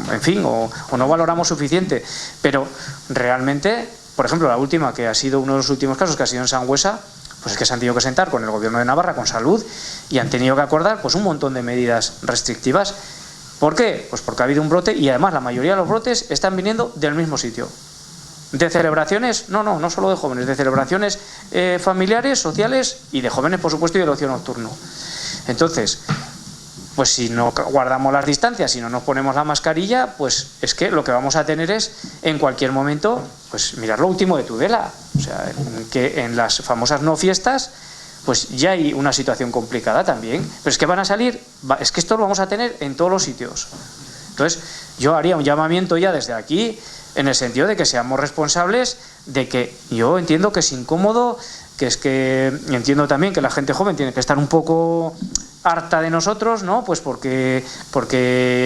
en fin, o no valoramos suficiente, pero realmente, por ejemplo, la última, que ha sido uno de los últimos casos, que ha sido en Sangüesa, pues es que se han tenido que sentar con el gobierno de Navarra, con salud, y han tenido que acordar pues un montón de medidas restrictivas. ¿Por qué? Pues porque ha habido un brote, y además la mayoría de los brotes están viniendo del mismo sitio. De celebraciones, no solo de jóvenes, de celebraciones familiares, sociales, y de jóvenes, por supuesto, y del ocio nocturno. Entonces, pues si no guardamos las distancias, si no nos ponemos la mascarilla, pues es que lo que vamos a tener es, en cualquier momento, pues mirar lo último de Tudela. O sea, que en las famosas no fiestas, pues ya hay una situación complicada también. Pero es que van a salir, es que esto lo vamos a tener en todos los sitios. Entonces, yo haría un llamamiento ya desde aquí, en el sentido de que seamos responsables, de que yo entiendo que es incómodo, que es que entiendo también que la gente joven tiene que estar un poco harta de nosotros, ¿no? Pues porque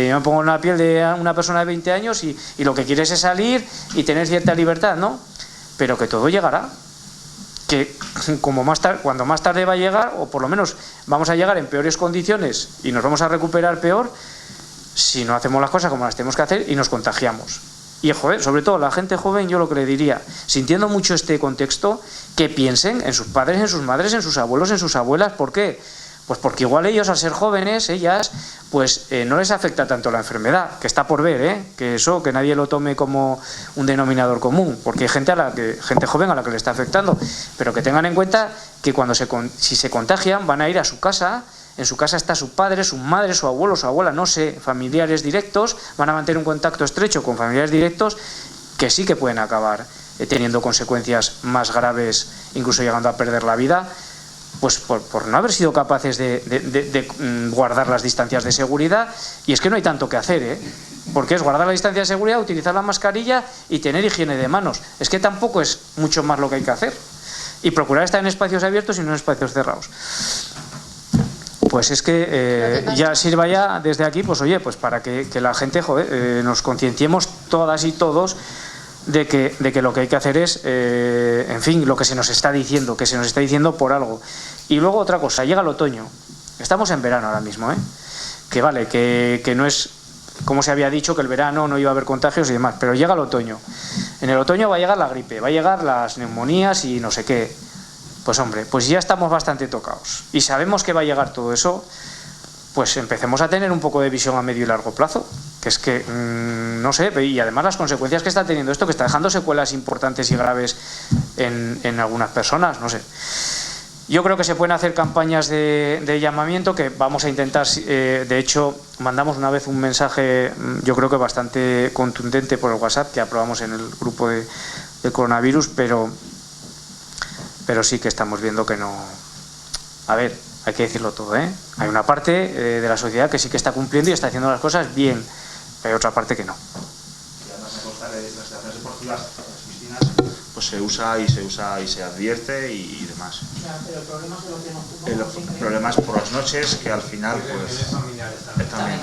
yo me pongo en la piel de una persona de 20 años y lo que quieres es salir y tener cierta libertad, ¿no? Pero que todo llegará. Que cuando más tarde va a llegar, o por lo menos vamos a llegar en peores condiciones y nos vamos a recuperar peor si no hacemos las cosas como las tenemos que hacer y nos contagiamos. Y joder, sobre todo la gente joven, yo lo que le diría, sintiendo mucho este contexto, que piensen en sus padres, en sus madres, en sus abuelos, en sus abuelas. ¿Por qué? Pues porque igual ellos, al ser jóvenes, ellas, pues no les afecta tanto la enfermedad, que está por ver, que eso, que nadie lo tome como un denominador común, porque hay gente joven a la que le está afectando, pero que tengan en cuenta que si se contagian, van a ir a su casa. En su casa está su padre, su madre, su abuelo, su abuela, no sé, familiares directos, van a mantener un contacto estrecho con familiares directos que sí que pueden acabar teniendo consecuencias más graves, incluso llegando a perder la vida, pues por no haber sido capaces de guardar las distancias de seguridad. Y es que no hay tanto que hacer, porque es guardar la distancia de seguridad, utilizar la mascarilla y tener higiene de manos. Es que tampoco es mucho más lo que hay que hacer. Y procurar estar en espacios abiertos y no en espacios cerrados. Pues es que ya sirva ya desde aquí, pues oye, pues para que la gente, nos concienciemos todas y todos de que lo que hay que hacer es, en fin, lo que se nos está diciendo, que se nos está diciendo por algo. Y luego otra cosa, llega el otoño, estamos en verano ahora mismo, que vale, que no es como se había dicho, que el verano no iba a haber contagios y demás, pero llega el otoño. En el otoño va a llegar la gripe, va a llegar las neumonías y no sé qué. Pues hombre, pues ya estamos bastante tocados y sabemos que va a llegar todo eso, pues empecemos a tener un poco de visión a medio y largo plazo, que es que, no sé, y además las consecuencias que está teniendo esto, que está dejando secuelas importantes y graves en algunas personas, no sé. Yo creo que se pueden hacer campañas de llamamiento que vamos a intentar, de hecho mandamos una vez un mensaje, yo creo que bastante contundente por el WhatsApp que aprobamos en el grupo de coronavirus, pero sí que estamos viendo que no. A ver, hay que decirlo todo, hay una parte de la sociedad que sí que está cumpliendo y está haciendo las cosas bien, pero hay otra parte que no. Y además me consta de las instalaciones deportivas, las piscinas, pues se usa y se advierte y demás. Ya, pero el problema es el problema es por las noches, que al final pues también.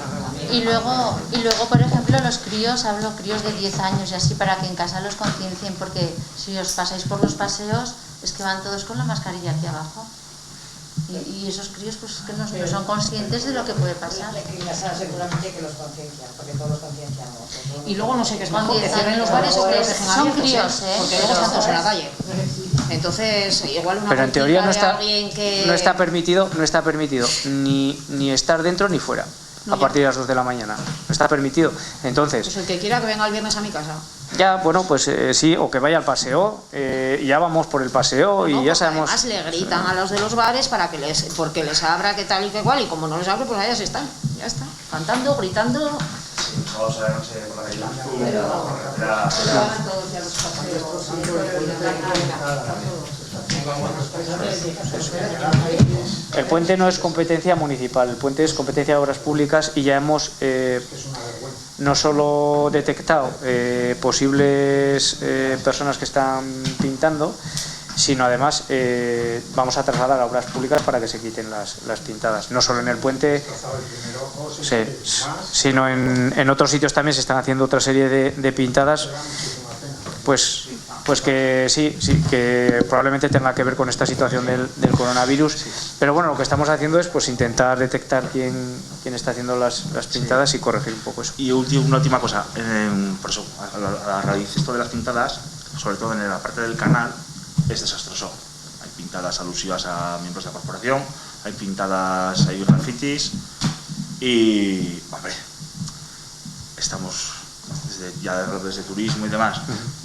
Y luego, por ejemplo, los críos, hablo críos de 10 años y así, para que en casa los conciencien, porque si os pasáis por los paseos es que van todos con la mascarilla aquí abajo. Y esos críos pues que no son conscientes de lo que puede pasar. Seguramente que los conciencian, porque todos los concienciamos. Y luego no sé qué es mejor, que cierren los bares o que los dejen abiertos. Son críos, porque luego están todos en la calle. Entonces, igual una pero en teoría no está, alguien que... no está permitido ni estar dentro ni fuera. A partir de las 2 de la mañana. No está permitido. Entonces, pues el que quiera que venga el viernes a mi casa. Ya, bueno, pues sí, o que vaya al paseo, ya vamos por el paseo y ya sabemos. Además le gritan a los de los bares porque les abra que tal y que igual, y como no les abre, pues allá se están, ya está, cantando, gritando. Sí, todos a la noche por la calle. El puente no es competencia municipal, el puente es competencia de obras públicas y ya hemos no solo detectado posibles personas que están pintando, sino además vamos a trasladar a obras públicas para que se quiten las pintadas. No solo en el puente, sino en otros sitios también se están haciendo otra serie de pintadas. Pues que sí, que probablemente tenga que ver con esta situación del coronavirus, pero bueno, lo que estamos haciendo es pues intentar detectar quién está haciendo las pintadas y corregir un poco eso. Y una última cosa, por eso, a raíz de esto de las pintadas, sobre todo en la parte del canal, es desastroso. Hay pintadas alusivas a miembros de la corporación, hay pintadas, hay grafitis y, hombre, estamos desde turismo y demás,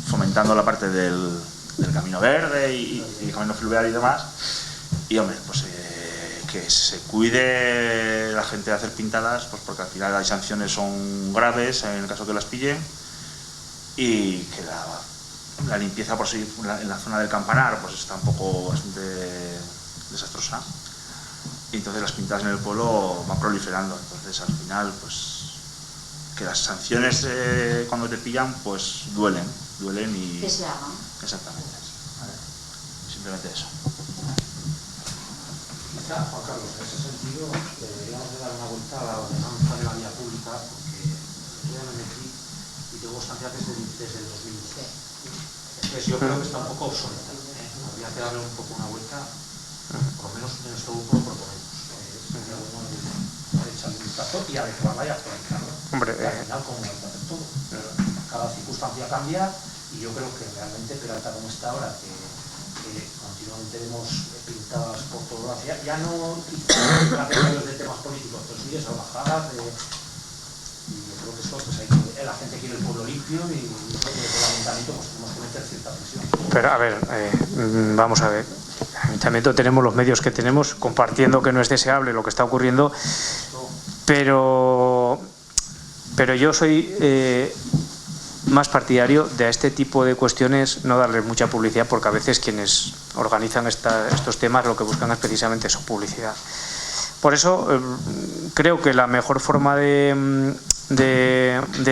fomentando la parte del camino verde y camino fluvial y demás, y hombre, pues que se cuide la gente de hacer pintadas, pues porque al final las sanciones son graves en el caso que las pillen, y que la limpieza por sí en la zona del campanar pues está un poco bastante desastrosa, y entonces las pintadas en el pueblo van proliferando, entonces al final pues que las sanciones cuando te pillan pues duelen y que se hagan. Exactamente, ¿vale? Simplemente eso. Quizá, Juan Carlos, en ese sentido deberíamos de dar una vuelta a la ordenanza de la vía pública, porque yo me metí y tengo constancia desde el 2010. Entonces yo creo que está un poco obsoleta. Habría que darle un poco una vuelta, por lo menos en nuestro grupo lo proponemos. Sería bueno echarle un vistazo y adecuarla y actualizarla. Hombre, al final, como hay que hacer todo, cada circunstancia cambia, y yo creo que realmente Peralta como está ahora, que continuamente vemos pintadas por todo, ya no planteamientos de temas políticos, pero sí de salvajadas, y yo creo que esto, pues la gente quiere el pueblo limpio, y creo que el ayuntamiento pues tenemos que meter cierta presión. Pero a ver, vamos a ver. El ayuntamiento tenemos los medios que tenemos, compartiendo que no es deseable lo que está ocurriendo, pero yo soy más partidario de a este tipo de cuestiones no darles mucha publicidad, porque a veces quienes organizan estos temas lo que buscan es precisamente eso, publicidad. Por eso creo que la mejor forma de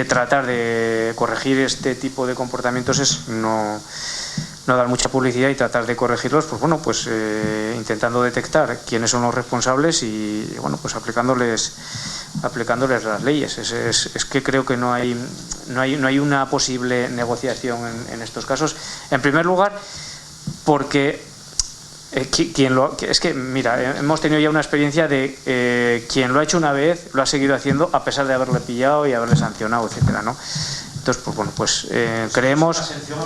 tratar de corregir este tipo de comportamientos es no dar mucha publicidad y tratar de corregirlos, pues bueno, pues intentando detectar quiénes son los responsables y bueno, pues aplicándoles las leyes. Es que creo que no hay una posible negociación en estos casos. En primer lugar, porque es que, mira, hemos tenido ya una experiencia de quien lo ha hecho una vez lo ha seguido haciendo a pesar de haberle pillado y haberle sancionado, etcétera, ¿no? Entonces, pues bueno, pues creemos. ¿La sanción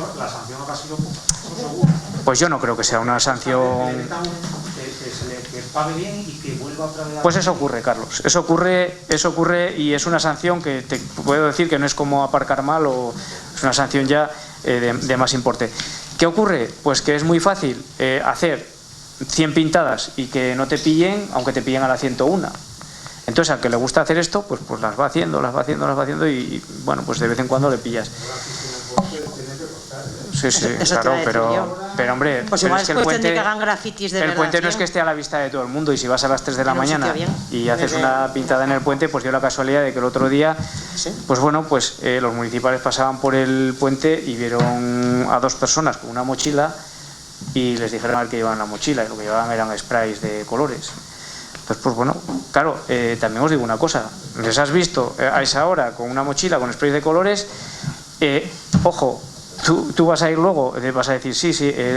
habrá sido seguro? Pues yo no creo que sea una sanción. Que pague bien y que vuelva otra vez. Pues eso ocurre, Carlos. Eso ocurre y es una sanción que te puedo decir que no es como aparcar mal, o es una sanción ya de más importe. ¿Qué ocurre? Pues que es muy fácil hacer 100 pintadas y que no te pillen, aunque te pillen a la 101. Entonces, al que le gusta hacer esto, pues las va haciendo y bueno, pues de vez en cuando le pillas. Sí, Eso claro, te iba a decir pero hombre, pues pero igual es que es cuestión de que hagan grafitis de el verdad, puente no es bien. que esté a la vista de todo el mundo, y si vas a las 3 de la En un mañana sitio bien. y haces una pintada en el puente, pues dio la casualidad de que el otro día, pues bueno, pues los municipales pasaban por el puente y vieron a 2 personas con una mochila y les dijeron al que llevaban la mochila, y lo que llevaban eran sprays de colores. Entonces, pues bueno, claro, también os digo una cosa, les has visto a esa hora con una mochila con sprays de colores, ojo, tú vas a ir luego, vas a decir, sí,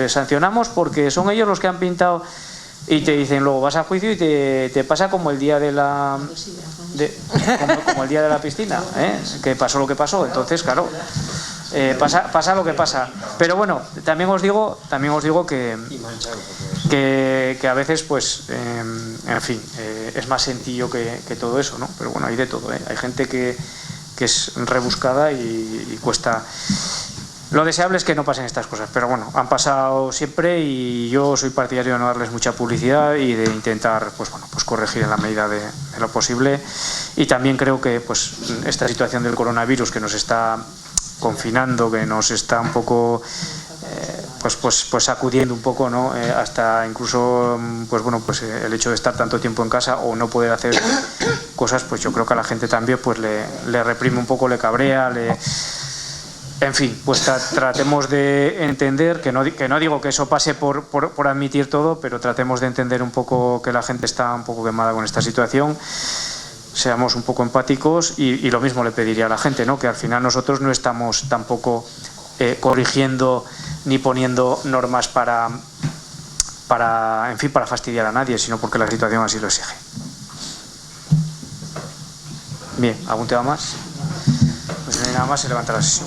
sancionamos porque son ellos los que han pintado, y te dicen luego, vas a juicio y te pasa como el día de la como el día de la piscina, que pasó lo que pasó. Entonces, claro, pasa lo que pasa. Pero bueno, también os digo que a veces, pues, en fin, es más sencillo que todo eso, ¿no? Pero bueno, hay de todo, hay gente que es rebuscada y cuesta. Lo deseable es que no pasen estas cosas, pero bueno, han pasado siempre y yo soy partidario de no darles mucha publicidad y de intentar, pues bueno, pues corregir en la medida de lo posible. Y también creo que pues esta situación del coronavirus que nos está confinando, que nos está un poco pues sacudiendo un poco, ¿no? Hasta incluso pues bueno, pues el hecho de estar tanto tiempo en casa o no poder hacer cosas, pues yo creo que a la gente también pues le reprime un poco, le cabrea, en fin, pues tratemos de entender, que no digo que eso pase por admitir todo, pero tratemos de entender un poco que la gente está un poco quemada con esta situación, seamos un poco empáticos y lo mismo le pediría a la gente, ¿no? Que al final nosotros no estamos tampoco corrigiendo ni poniendo normas para fastidiar a nadie, sino porque la situación así lo exige. Bien, ¿algún tema más? Pues no hay nada más, se levanta la sesión.